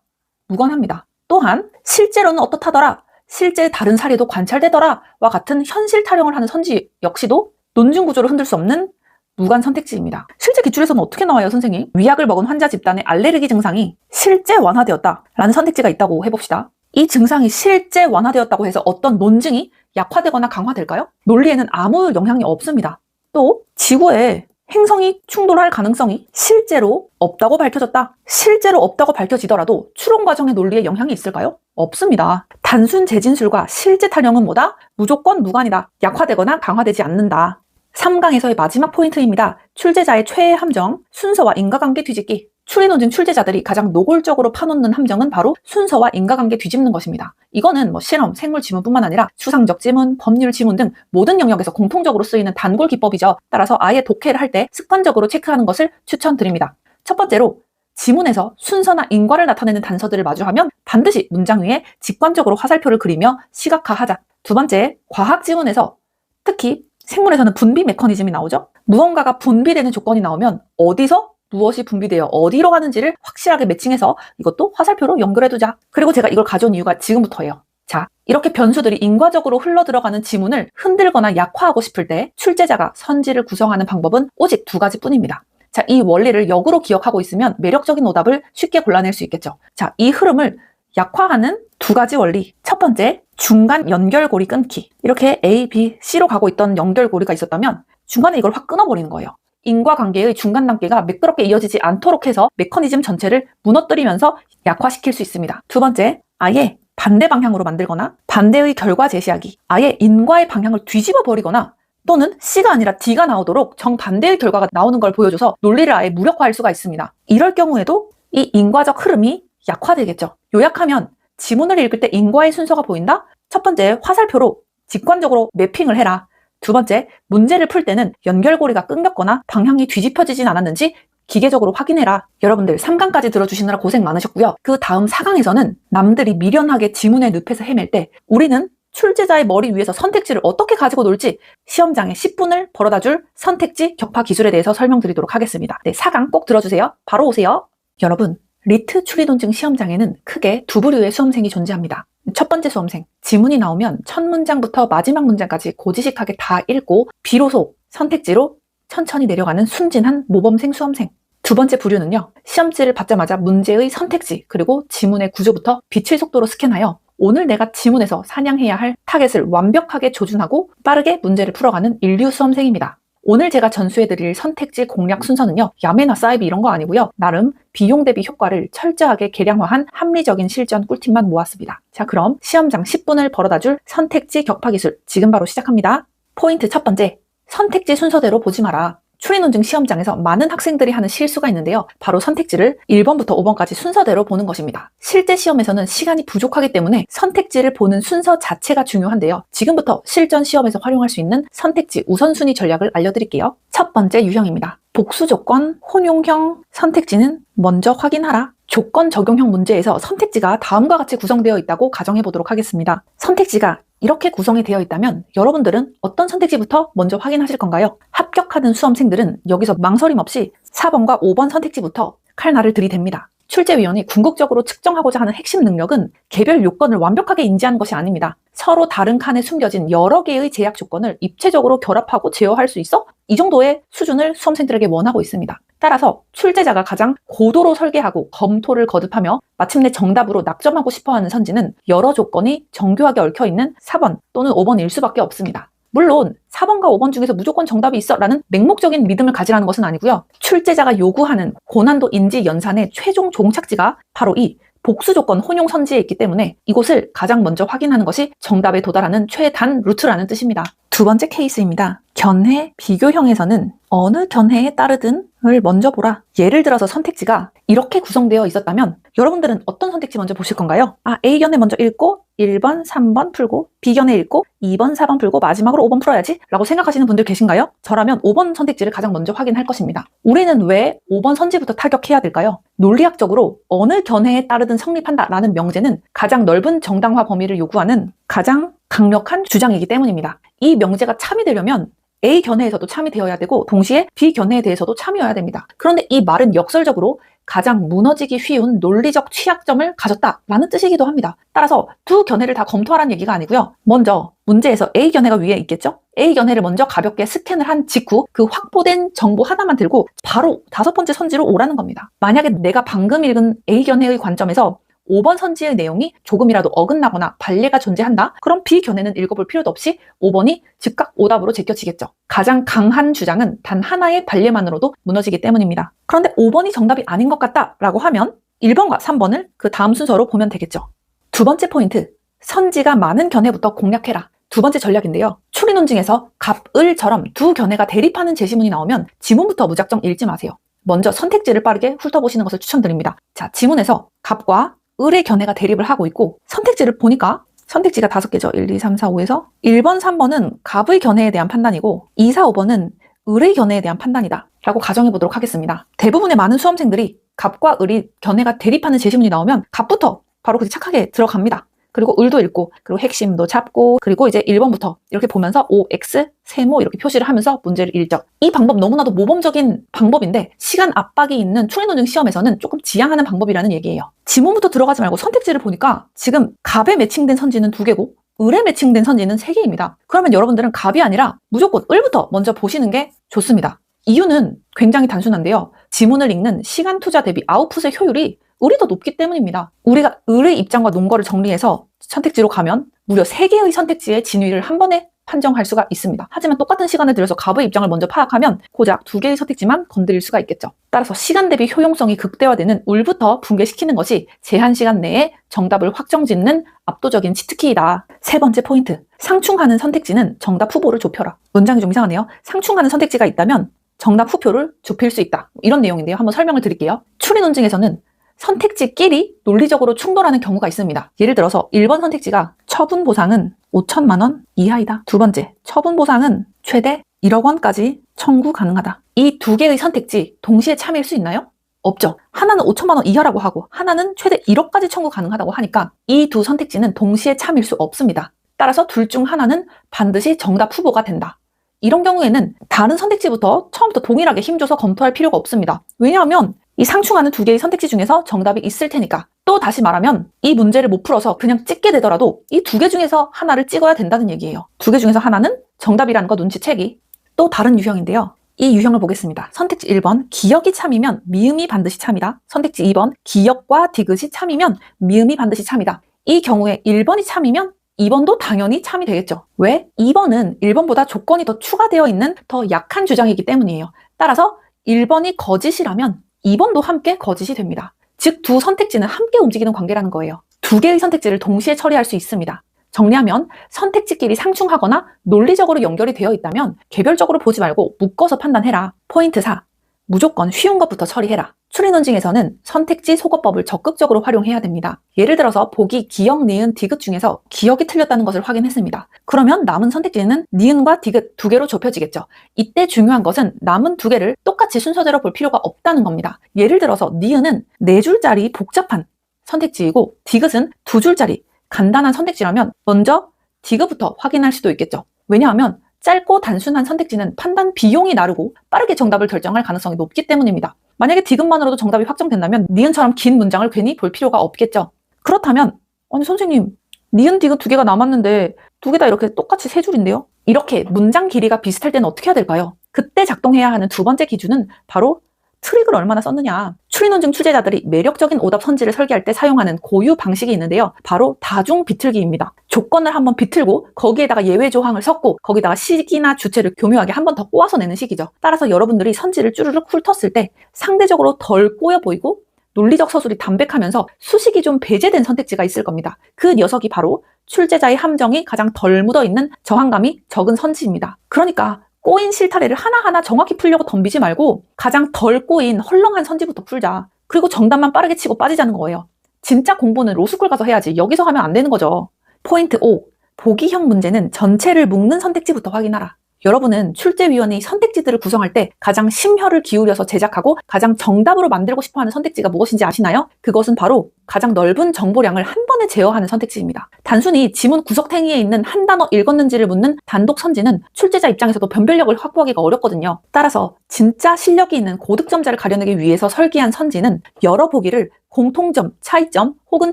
무관합니다. 또한 실제로는 어떻다더라, 실제 다른 사례도 관찰되더라 와 같은 현실 타령을 하는 선지 역시도 논증 구조를 흔들 수 없는 무관 선택지입니다. 실제 기출에서는 어떻게 나와요, 선생님? 위약을 먹은 환자 집단의 알레르기 증상이 실제 완화되었다 라는 선택지가 있다고 해봅시다. 이 증상이 실제 완화되었다고 해서 어떤 논증이 약화되거나 강화될까요? 논리에는 아무 영향이 없습니다. 또 지구에 행성이 충돌할 가능성이 실제로 없다고 밝혀졌다. 실제로 없다고 밝혀지더라도 추론 과정의 논리에 영향이 있을까요? 없습니다. 단순 재진술과 실제 타령은 뭐다? 무조건 무관이다. 약화되거나 강화되지 않는다. 3강에서의 마지막 포인트입니다. 출제자의 최애 함정, 순서와 인과관계 뒤집기. 추리논증 출제자들이 가장 노골적으로 파놓는 함정은 바로 순서와 인과관계 뒤집는 것입니다. 이거는 실험, 생물 지문뿐만 아니라 추상적 지문, 법률 지문 등 모든 영역에서 공통적으로 쓰이는 단골 기법이죠. 따라서 아예 독해를 할 때 습관적으로 체크하는 것을 추천드립니다. 첫 번째로 지문에서 순서나 인과를 나타내는 단서들을 마주하면 반드시 문장 위에 직관적으로 화살표를 그리며 시각화하자. 두 번째, 과학 지문에서 특히 생물에서는 분비 메커니즘이 나오죠. 무언가가 분비되는 조건이 나오면 어디서 무엇이 분비되어 어디로 가는지를 확실하게 매칭해서 이것도 화살표로 연결해두자. 그리고 제가 이걸 가져온 이유가 지금부터예요. 자, 이렇게 변수들이 인과적으로 흘러들어가는 지문을 흔들거나 약화하고 싶을 때 출제자가 선지를 구성하는 방법은 오직 두 가지뿐입니다. 자, 이 원리를 역으로 기억하고 있으면 매력적인 오답을 쉽게 골라낼 수 있겠죠. 자, 이 흐름을 약화하는 두 가지 원리. 첫 번째, 중간 연결고리 끊기. 이렇게 A, B, C로 가고 있던 연결고리가 있었다면 중간에 이걸 확 끊어버리는 거예요. 인과관계의 중간 단계가 매끄럽게 이어지지 않도록 해서 메커니즘 전체를 무너뜨리면서 약화시킬 수 있습니다. 두 번째, 아예 반대 방향으로 만들거나 반대의 결과 제시하기. 아예 인과의 방향을 뒤집어 버리거나 또는 C가 아니라 D가 나오도록 정반대의 결과가 나오는 걸 보여줘서 논리를 아예 무력화할 수가 있습니다. 이럴 경우에도 이 인과적 흐름이 약화되겠죠. 요약하면 지문을 읽을 때 인과의 순서가 보인다? 첫 번째, 화살표로 직관적으로 매핑을 해라. 두 번째, 문제를 풀 때는 연결고리가 끊겼거나 방향이 뒤집혀지진 않았는지 기계적으로 확인해라. 여러분들 3강까지 들어주시느라 고생 많으셨고요. 그 다음 4강에서는 남들이 미련하게 지문의 늪에서 헤맬 때 우리는 출제자의 머리 위에서 선택지를 어떻게 가지고 놀지 시험장에 10분을 벌어다줄 선택지 격파 기술에 대해서 설명드리도록 하겠습니다. 네, 4강 꼭 들어주세요. 바로 오세요. 여러분, 리트 추리논증 시험장에는 크게 두 부류의 수험생이 존재합니다. 첫 번째 수험생, 지문이 나오면 첫 문장부터 마지막 문장까지 고지식하게 다 읽고 비로소 선택지로 천천히 내려가는 순진한 모범생 수험생. 두 번째 부류는요, 시험지를 받자마자 문제의 선택지 그리고 지문의 구조부터 빛의 속도로 스캔하여 오늘 내가 지문에서 사냥해야 할 타겟을 완벽하게 조준하고 빠르게 문제를 풀어가는 인류 수험생입니다. 오늘 제가 전수해드릴 선택지 공략 순서는요, 야매나 사이비 이런 거 아니고요. 나름 비용 대비 효과를 철저하게 계량화한 합리적인 실전 꿀팁만 모았습니다. 자, 그럼 시험장 10분을 벌어다줄 선택지 격파 기술 지금 바로 시작합니다. 포인트 첫 번째, 선택지 순서대로 보지 마라. 추리논증 시험장에서 많은 학생들이 하는 실수가 있는데요. 바로 선택지를 1번부터 5번까지 순서대로 보는 것입니다. 실제 시험에서는 시간이 부족하기 때문에 선택지를 보는 순서 자체가 중요한데요. 지금부터 실전 시험에서 활용할 수 있는 선택지 우선순위 전략을 알려드릴게요. 첫 번째 유형입니다. 복수 조건, 혼용형 선택지는 먼저 확인하라. 조건 적용형 문제에서 선택지가 다음과 같이 구성되어 있다고 가정해 보도록 하겠습니다. 선택지가 이렇게 구성이 되어 있다면 여러분들은 어떤 선택지부터 먼저 확인하실 건가요? 합격하는 수험생들은 여기서 망설임 없이 4번과 5번 선택지부터 칼날을 들이댑니다. 출제위원이 궁극적으로 측정하고자 하는 핵심 능력은 개별 요건을 완벽하게 인지하는 것이 아닙니다. 서로 다른 칸에 숨겨진 여러 개의 제약 조건을 입체적으로 결합하고 제어할 수 있어 이 정도의 수준을 수험생들에게 원하고 있습니다. 따라서 출제자가 가장 고도로 설계하고 검토를 거듭하며 마침내 정답으로 낙점하고 싶어하는 선지는 여러 조건이 정교하게 얽혀있는 4번 또는 5번일 수밖에 없습니다. 물론 4번과 5번 중에서 무조건 정답이 있어 라는 맹목적인 믿음을 가지라는 것은 아니고요. 출제자가 요구하는 고난도 인지 연산의 최종 종착지가 바로 이 복수조건 혼용 선지에 있기 때문에 이곳을 가장 먼저 확인하는 것이 정답에 도달하는 최단 루트라는 뜻입니다. 두 번째 케이스입니다. 견해 비교형에서는 어느 견해에 따르든을 먼저 보라. 예를 들어서 선택지가 이렇게 구성되어 있었다면 여러분들은 어떤 선택지 먼저 보실 건가요? A 견해 먼저 읽고 1번, 3번 풀고 B 견해 읽고 2번, 4번 풀고 마지막으로 5번 풀어야지 라고 생각하시는 분들 계신가요? 저라면 5번 선택지를 가장 먼저 확인할 것입니다. 우리는 왜 5번 선지부터 타격해야 될까요? 논리학적으로 어느 견해에 따르든 성립한다 라는 명제는 가장 넓은 정당화 범위를 요구하는 가장 강력한 주장이기 때문입니다. 이 명제가 참이되려면 A 견해에서도 참이되어야 되고 동시에 B 견해에 대해서도 참이어야 됩니다. 그런데 이 말은 역설적으로 가장 무너지기 쉬운 논리적 취약점을 가졌다라는 뜻이기도 합니다. 따라서 두 견해를 다 검토하라는 얘기가 아니고요. 먼저 문제에서 A 견해가 위에 있겠죠? A 견해를 먼저 가볍게 스캔을 한 직후 그 확보된 정보 하나만 들고 바로 5번째 선지로 오라는 겁니다. 만약에 내가 방금 읽은 A 견해의 관점에서 5번 선지의 내용이 조금이라도 어긋나거나 발례가 존재한다? 그럼 B 견해는 읽어볼 필요도 없이 5번이 즉각 오답으로 제껴지겠죠. 가장 강한 주장은 단 하나의 발례만으로도 무너지기 때문입니다. 그런데 5번이 정답이 아닌 것 같다라고 하면 1번과 3번을 그 다음 순서로 보면 되겠죠. 두 번째 포인트, 선지가 많은 견해부터 공략해라. 두 번째 전략인데요. 추리 논증에서 갑을처럼 두 견해가 대립하는 제시문이 나오면 지문부터 무작정 읽지 마세요. 먼저 선택지를 빠르게 훑어보시는 것을 추천드립니다. 자, 지문에서 갑과 을의 견해가 대립을 하고 있고 선택지를 보니까 선택지가 5개죠. 1, 2, 3, 4, 5에서 1번, 3번은 갑의 견해에 대한 판단이고 2, 4, 5번은 을의 견해에 대한 판단이다 라고 가정해 보도록 하겠습니다. 대부분의 많은 수험생들이 갑과 을이 견해가 대립하는 제시문이 나오면 갑부터 바로 그렇게 착하게 들어갑니다. 그리고 을도 읽고 그리고 핵심도 잡고 그리고 이제 1번부터 이렇게 보면서 OX, 세모 이렇게 표시를 하면서 문제를 읽죠. 이 방법 너무나도 모범적인 방법인데 시간 압박이 있는 추리논증 시험에서는 조금 지양하는 방법이라는 얘기예요. 지문부터 들어가지 말고 선택지를 보니까 지금 갑에 매칭된 선지는 2개고 을에 매칭된 선지는 3개입니다. 그러면 여러분들은 갑이 아니라 무조건 을부터 먼저 보시는 게 좋습니다. 이유는 굉장히 단순한데요. 지문을 읽는 시간 투자 대비 아웃풋의 효율이 을이 더 높기 때문입니다. 우리가 을의 입장과 논거를 정리해서 선택지로 가면 무려 3개의 선택지의 진위를 한 번에 판정할 수가 있습니다. 하지만 똑같은 시간을 들여서 갑의 입장을 먼저 파악하면 고작 2개의 선택지만 건드릴 수가 있겠죠. 따라서 시간 대비 효용성이 극대화되는 을부터 붕괴시키는 것이 제한 시간 내에 정답을 확정짓는 압도적인 치트키이다. 세 번째 포인트, 상충하는 선택지는 정답 후보를 좁혀라. 문장이 좀 이상하네요. 상충하는 선택지가 있다면 정답 후보를 좁힐 수 있다. 이런 내용인데요. 한번 설명을 드릴게요. 추리 논증에서는 선택지끼리 논리적으로 충돌하는 경우가 있습니다. 예를 들어서 1번 선택지가 처분 보상은 5천만 원 이하이다. 두 번째, 처분 보상은 최대 1억 원까지 청구 가능하다. 이 2개의 선택지 동시에 참일 수 있나요? 없죠. 하나는 5천만 원 이하라고 하고 하나는 최대 1억까지 청구 가능하다고 하니까 이 두 선택지는 동시에 참일 수 없습니다. 따라서 둘 중 하나는 반드시 정답 후보가 된다. 이런 경우에는 다른 선택지부터 처음부터 동일하게 힘줘서 검토할 필요가 없습니다. 왜냐하면 이 상충하는 2개의 선택지 중에서 정답이 있을 테니까. 또 다시 말하면 이 문제를 못 풀어서 그냥 찍게 되더라도 이 2개 중에서 하나를 찍어야 된다는 얘기예요. 2개 중에서 하나는 정답이라는 거 눈치채기. 또 다른 유형인데요. 이 유형을 보겠습니다. 선택지 1번, 기역이 참이면 미음이 반드시 참이다. 선택지 2번, 기역과 디귿이 참이면 미음이 반드시 참이다. 이 경우에 1번이 참이면 2번도 당연히 참이 되겠죠. 왜? 2번은 1번보다 조건이 더 추가되어 있는 더 약한 주장이기 때문이에요. 따라서 1번이 거짓이라면 2번도 함께 거짓이 됩니다. 즉, 두 선택지는 함께 움직이는 관계라는 거예요. 2개의 선택지를 동시에 처리할 수 있습니다. 정리하면 선택지끼리 상충하거나 논리적으로 연결이 되어 있다면 개별적으로 보지 말고 묶어서 판단해라. 포인트 4. 무조건 쉬운 것부터 처리해라. 추리 논증에서는 선택지 소거법을 적극적으로 활용해야 됩니다. 예를 들어서 보기 기역, 니은, 디귿 중에서 기역이 틀렸다는 것을 확인했습니다. 그러면 남은 선택지는 니은과 디귿 2개로 좁혀지겠죠. 이때 중요한 것은 남은 2개를 똑같이 순서대로 볼 필요가 없다는 겁니다. 예를 들어서 니은은 4줄짜리 복잡한 선택지이고 디귿은 2줄짜리 간단한 선택지라면 먼저 디귿부터 확인할 수도 있겠죠. 왜냐하면 짧고 단순한 선택지는 판단 비용이 나르고 빠르게 정답을 결정할 가능성이 높기 때문입니다. 만약에 디귿만으로도 정답이 확정된다면 니은처럼 긴 문장을 괜히 볼 필요가 없겠죠. 그렇다면 아니 선생님 니은 디귿 두 개가 남았는데 두 개 다 이렇게 똑같이 세 줄인데요? 이렇게 문장 길이가 비슷할 때는 어떻게 해야 될까요? 그때 작동해야 하는 두 번째 기준은 바로 트릭을 얼마나 썼느냐. 추리논증 출제자들이 매력적인 오답 선지를 설계할 때 사용하는 고유 방식이 있는데요. 바로 다중 비틀기입니다. 조건을 한번 비틀고 거기에다가 예외 조항을 섞고 거기다가 시기나 주체를 교묘하게 한 번 더 꼬아서 내는 식이죠. 따라서 여러분들이 선지를 쭈르륵 훑었을 때 상대적으로 덜 꼬여 보이고 논리적 서술이 담백하면서 수식이 좀 배제된 선택지가 있을 겁니다. 그 녀석이 바로 출제자의 함정이 가장 덜 묻어있는 저항감이 적은 선지입니다. 그러니까 꼬인 실타래를 하나하나 정확히 풀려고 덤비지 말고 가장 덜 꼬인 헐렁한 선지부터 풀자. 그리고 정답만 빠르게 치고 빠지자는 거예요. 진짜 공부는 로스쿨 가서 해야지 여기서 하면 안 되는 거죠. 포인트 5. 보기형 문제는 전체를 묶는 선택지부터 확인하라. 여러분은 출제위원회의 선택지들을 구성할 때 가장 심혈을 기울여서 제작하고 가장 정답으로 만들고 싶어하는 선택지가 무엇인지 아시나요? 그것은 바로 가장 넓은 정보량을 한 번에 제어하는 선택지입니다. 단순히 지문 구석탱이에 있는 한 단어 읽었는지를 묻는 단독 선지는 출제자 입장에서도 변별력을 확보하기가 어렵거든요. 따라서 진짜 실력이 있는 고득점자를 가려내기 위해서 설계한 선지는 여러 보기를 공통점, 차이점 혹은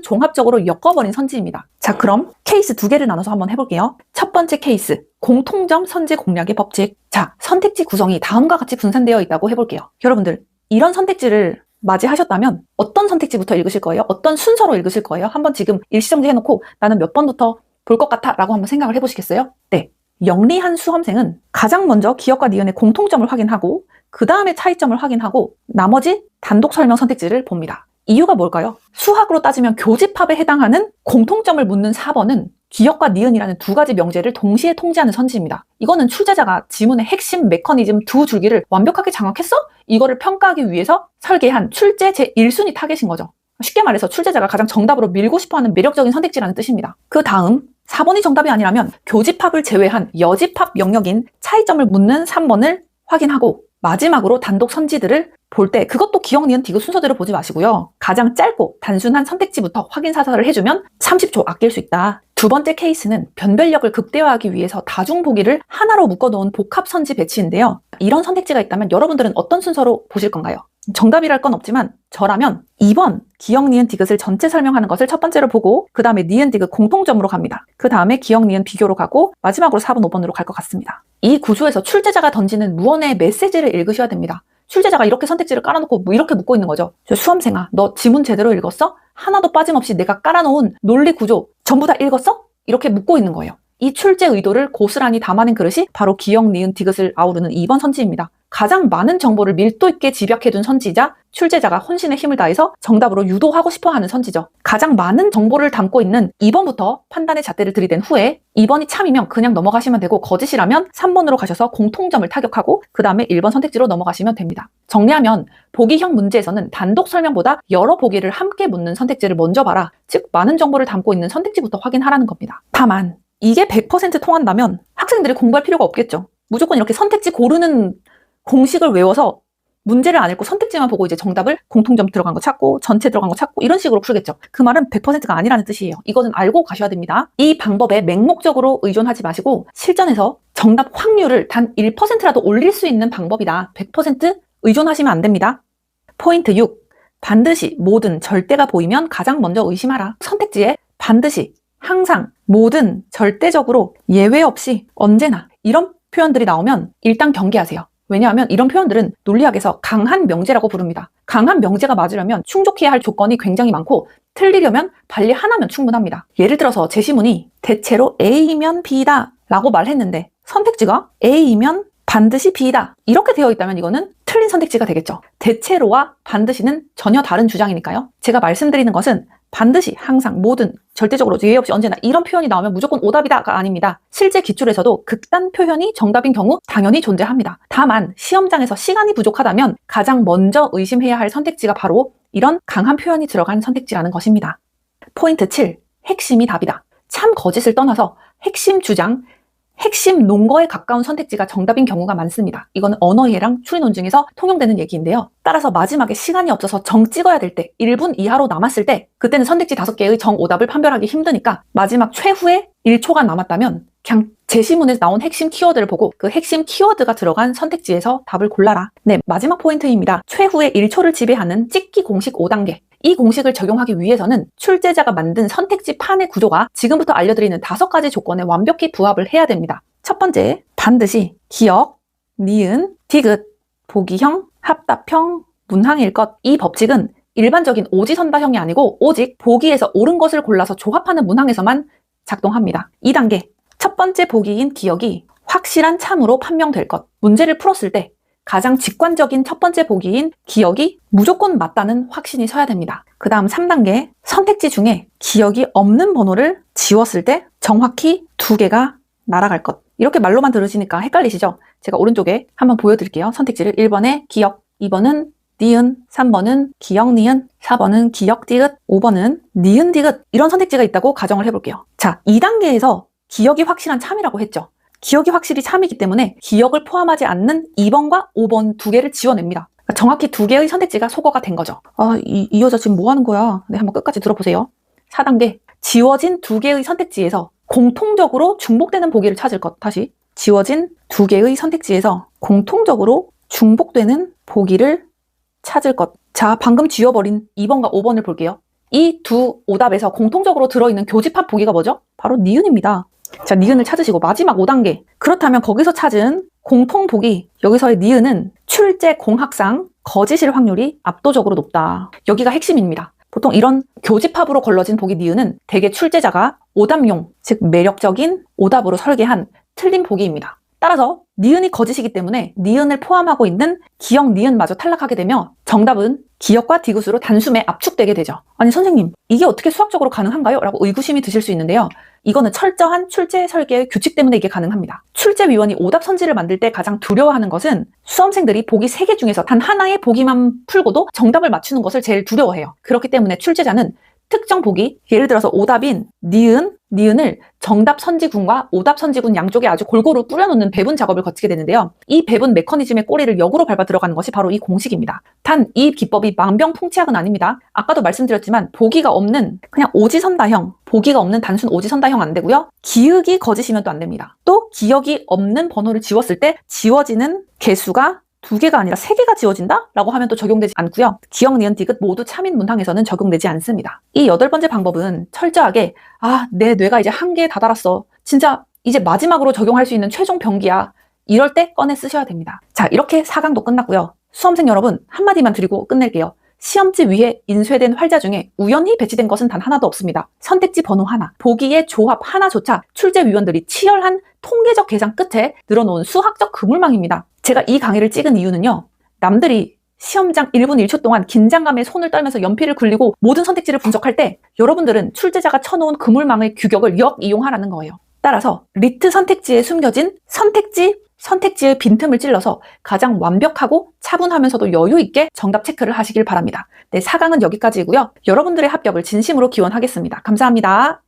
종합적으로 엮어버린 선지입니다. 자, 그럼 케이스 두 개를 나눠서 한번 해볼게요. 첫 번째 케이스, 공통점 선지 공략의 법칙. 자, 선택지 구성이 다음과 같이 분산되어 있다고 해볼게요. 여러분들, 이런 선택지를 맞이하셨다면 어떤 선택지부터 읽으실 거예요? 어떤 순서로 읽으실 거예요? 한번 지금 일시정지 해놓고 나는 몇 번부터 볼 것 같아 라고 한번 생각을 해보시겠어요? 네. 영리한 수험생은 가장 먼저 기억과 니은의 공통점을 확인하고 그 다음에 차이점을 확인하고 나머지 단독 설명 선택지를 봅니다. 이유가 뭘까요? 수학으로 따지면 교집합에 해당하는 공통점을 묻는 4번은 기억과 니은이라는 두 가지 명제를 동시에 통제하는 선지입니다. 이거는 출제자가 지문의 핵심 메커니즘 두 줄기를 완벽하게 장악했어? 이거를 평가하기 위해서 설계한 출제 제1순위 타겟인 거죠. 쉽게 말해서 출제자가 가장 정답으로 밀고 싶어하는 매력적인 선택지라는 뜻입니다. 그 다음 4번이 정답이 아니라면 교집합을 제외한 여집합 영역인 차이점을 묻는 3번을 확인하고 마지막으로 단독 선지들을 볼 때 그것도 기억, 니은, 디귿 순서대로 보지 마시고요. 가장 짧고 단순한 선택지부터 확인 사살을 해주면 30초 아낄 수 있다. 두 번째 케이스는 변별력을 극대화하기 위해서 다중 보기를 하나로 묶어놓은 복합 선지 배치인데요. 이런 선택지가 있다면 여러분들은 어떤 순서로 보실 건가요? 정답이랄 건 없지만 저라면 2번 기억, 니은, 디귿을 전체 설명하는 것을 첫 번째로 보고 그 다음에 니은, 디귿 공통점으로 갑니다. 그 다음에 기억, 니은, 비교로 가고 마지막으로 4번, 5번으로 갈 것 같습니다. 이 구조에서 출제자가 던지는 무언의 메시지를 읽으셔야 됩니다. 출제자가 이렇게 선택지를 깔아놓고 이렇게 묶고 있는 거죠. 수험생아, 너 지문 제대로 읽었어? 하나도 빠짐없이 내가 깔아놓은 논리 구조 전부 다 읽었어? 이렇게 묶고 있는 거예요. 이 출제 의도를 고스란히 담아낸 그릇이 바로 기억, 니은, 디귿을 아우르는 2번 선지입니다. 가장 많은 정보를 밀도 있게 집약해둔 선지이자 출제자가 혼신의 힘을 다해서 정답으로 유도하고 싶어하는 선지죠. 가장 많은 정보를 담고 있는 2번부터 판단의 잣대를 들이댄 후에 2번이 참이면 그냥 넘어가시면 되고 거짓이라면 3번으로 가셔서 공통점을 타격하고 그 다음에 1번 선택지로 넘어가시면 됩니다. 정리하면 보기형 문제에서는 단독 설명보다 여러 보기를 함께 묻는 선택지를 먼저 봐라. 즉 많은 정보를 담고 있는 선택지부터 확인하라는 겁니다. 다만 이게 100% 통한다면 학생들이 공부할 필요가 없겠죠. 무조건 이렇게 선택지 고르는 공식을 외워서 문제를 안 읽고 선택지만 보고 이제 정답을 공통점 들어간 거 찾고 전체 들어간 거 찾고 이런 식으로 풀겠죠. 그 말은 100%가 아니라는 뜻이에요. 이거는 알고 가셔야 됩니다. 이 방법에 맹목적으로 의존하지 마시고 실전에서 정답 확률을 단 1%라도 올릴 수 있는 방법이다. 100% 의존하시면 안 됩니다. 포인트 6. 반드시, 모든, 절대가 보이면 가장 먼저 의심하라. 선택지에 반드시, 항상, 모든, 절대적으로, 예외 없이, 언제나 이런 표현들이 나오면 일단 경계하세요. 왜냐하면 이런 표현들은 논리학에서 강한 명제라고 부릅니다. 강한 명제가 맞으려면 충족해야 할 조건이 굉장히 많고 틀리려면 발리 하나면 충분합니다. 예를 들어서 제시문이 대체로 A이면 B다 라고 말했는데 선택지가 A이면 반드시 B다 이렇게 되어 있다면 이거는 틀린 선택지가 되겠죠. 대체로와 반드시는 전혀 다른 주장이니까요. 제가 말씀드리는 것은 반드시, 항상, 모든, 절대적으로, 예외 없이, 언제나 이런 표현이 나오면 무조건 오답이다가 아닙니다. 실제 기출에서도 극단 표현이 정답인 경우 당연히 존재합니다. 다만 시험장에서 시간이 부족하다면 가장 먼저 의심해야 할 선택지가 바로 이런 강한 표현이 들어간 선택지라는 것입니다. 포인트 7. 핵심이 답이다. 참 거짓을 떠나서 핵심 주장, 핵심 논거에 가까운 선택지가 정답인 경우가 많습니다. 이거는 언어이해랑 추리 논증에서 통용되는 얘기인데요. 따라서 마지막에 시간이 없어서 정 찍어야 될 때 1분 이하로 남았을 때 그때는 선택지 5개의 정오답을 판별하기 힘드니까 마지막 최후의 1초가 남았다면 그냥 제시문에서 나온 핵심 키워드를 보고 그 핵심 키워드가 들어간 선택지에서 답을 골라라. 네, 마지막 포인트입니다. 최후의 1초를 지배하는 찍기 공식 5단계. 이 공식을 적용하기 위해서는 출제자가 만든 선택지 판의 구조가 지금부터 알려드리는 5가지 조건에 완벽히 부합을 해야 됩니다. 첫 번째, 반드시 기역, 니은, 디귿, 보기형, 합답형, 문항일 것. 이 법칙은 일반적인 오지선다형이 아니고 오직 보기에서 옳은 것을 골라서 조합하는 문항에서만 작동합니다. 2단계, 첫 번째 보기인 기역이 확실한 참으로 판명될 것. 문제를 풀었을 때 가장 직관적인 첫 번째 보기인 기역이 무조건 맞다는 확신이 서야 됩니다. 그 다음 3단계, 선택지 중에 기역이 없는 번호를 지웠을 때 정확히 2개가 날아갈 것. 이렇게 말로만 들으시니까 헷갈리시죠? 제가 오른쪽에 한번 보여드릴게요. 선택지를 1번에 기역, 2번은 니은, 3번은 기역 니은, 4번은 기역 디귿, 5번은 니은 디귿. 이런 선택지가 있다고 가정을 해볼게요. 자, 2단계에서 기역이 확실한 참이라고 했죠. 기역이 확실히 참이기 때문에 기역을 포함하지 않는 2번과 5번 2개를 지워냅니다. 그러니까 정확히 2개의 선택지가 소거가 된 거죠. 이 여자 지금 뭐 하는 거야? 네, 한번 끝까지 들어보세요. 4단계, 지워진 2개의 선택지에서 공통적으로 중복되는 보기를 찾을 것. 다시, 지워진 2개의 선택지에서 공통적으로 중복되는 보기를 찾을 것. 자, 방금 지워버린 2번과 5번을 볼게요. 이 두 오답에서 공통적으로 들어있는 교집합 보기가 뭐죠? 바로 니은입니다. 자, 니은을 찾으시고 마지막 5단계. 그렇다면 거기서 찾은 공통 보기, 여기서의 니은은 출제 공학상 거짓일 확률이 압도적으로 높다. 여기가 핵심입니다. 보통 이런 교집합으로 걸러진 보기 니은은 대개 출제자가 오답용, 즉 매력적인 오답으로 설계한 틀린 보기입니다. 따라서 니은이 거짓이기 때문에 니은을 포함하고 있는 기역 니은마저 탈락하게 되며 정답은 기역과 디귿으로 단숨에 압축되게 되죠. 아니 선생님, 이게 어떻게 수학적으로 가능한가요? 라고 의구심이 드실 수 있는데요. 이거는 철저한 출제 설계의 규칙 때문에 이게 가능합니다. 출제위원이 오답 선지를 만들 때 가장 두려워하는 것은 수험생들이 보기 3개 중에서 단 하나의 보기만 풀고도 정답을 맞추는 것을 제일 두려워해요. 그렇기 때문에 출제자는 특정 보기, 예를 들어서 오답인 니은을 정답 선지군과 오답 선지군 양쪽에 아주 골고루 뿌려놓는 배분 작업을 거치게 되는데요. 이 배분 메커니즘의 꼬리를 역으로 밟아 들어가는 것이 바로 이 공식입니다. 단 이 기법이 만병통치약은 아닙니다. 아까도 말씀드렸지만 보기가 없는 그냥 오지선다형, 보기가 없는 단순 오지선다형 안 되고요. 기역이 거짓이면 또 안 됩니다. 또 기역이 없는 번호를 지웠을 때 지워지는 개수가 2개가 아니라 3개가 지워진다? 라고 하면 또 적용되지 않고요. 기역, 니은, 디귿 모두 참인 문항에서는 적용되지 않습니다. 이 8번째 방법은 철저하게 내 뇌가 이제 한계에 다다랐어. 진짜 이제 마지막으로 적용할 수 있는 최종 병기야. 이럴 때 꺼내 쓰셔야 됩니다. 자, 이렇게 4강도 끝났고요. 수험생 여러분, 한마디만 드리고 끝낼게요. 시험지 위에 인쇄된 활자 중에 우연히 배치된 것은 단 하나도 없습니다. 선택지 번호 하나, 보기의 조합 하나조차 출제위원들이 치열한 통계적 계산 끝에 늘어놓은 수학적 그물망입니다. 제가 이 강의를 찍은 이유는요. 남들이 시험장 1분 1초 동안 긴장감에 손을 떨면서 연필을 굴리고 모든 선택지를 분석할 때 여러분들은 출제자가 쳐놓은 그물망의 규격을 역이용하라는 거예요. 따라서 리트 선택지에 숨겨진 선택지의 빈틈을 찔러서 가장 완벽하고 차분하면서도 여유 있게 정답 체크를 하시길 바랍니다. 네, 4강은 여기까지이고요. 여러분들의 합격을 진심으로 기원하겠습니다. 감사합니다.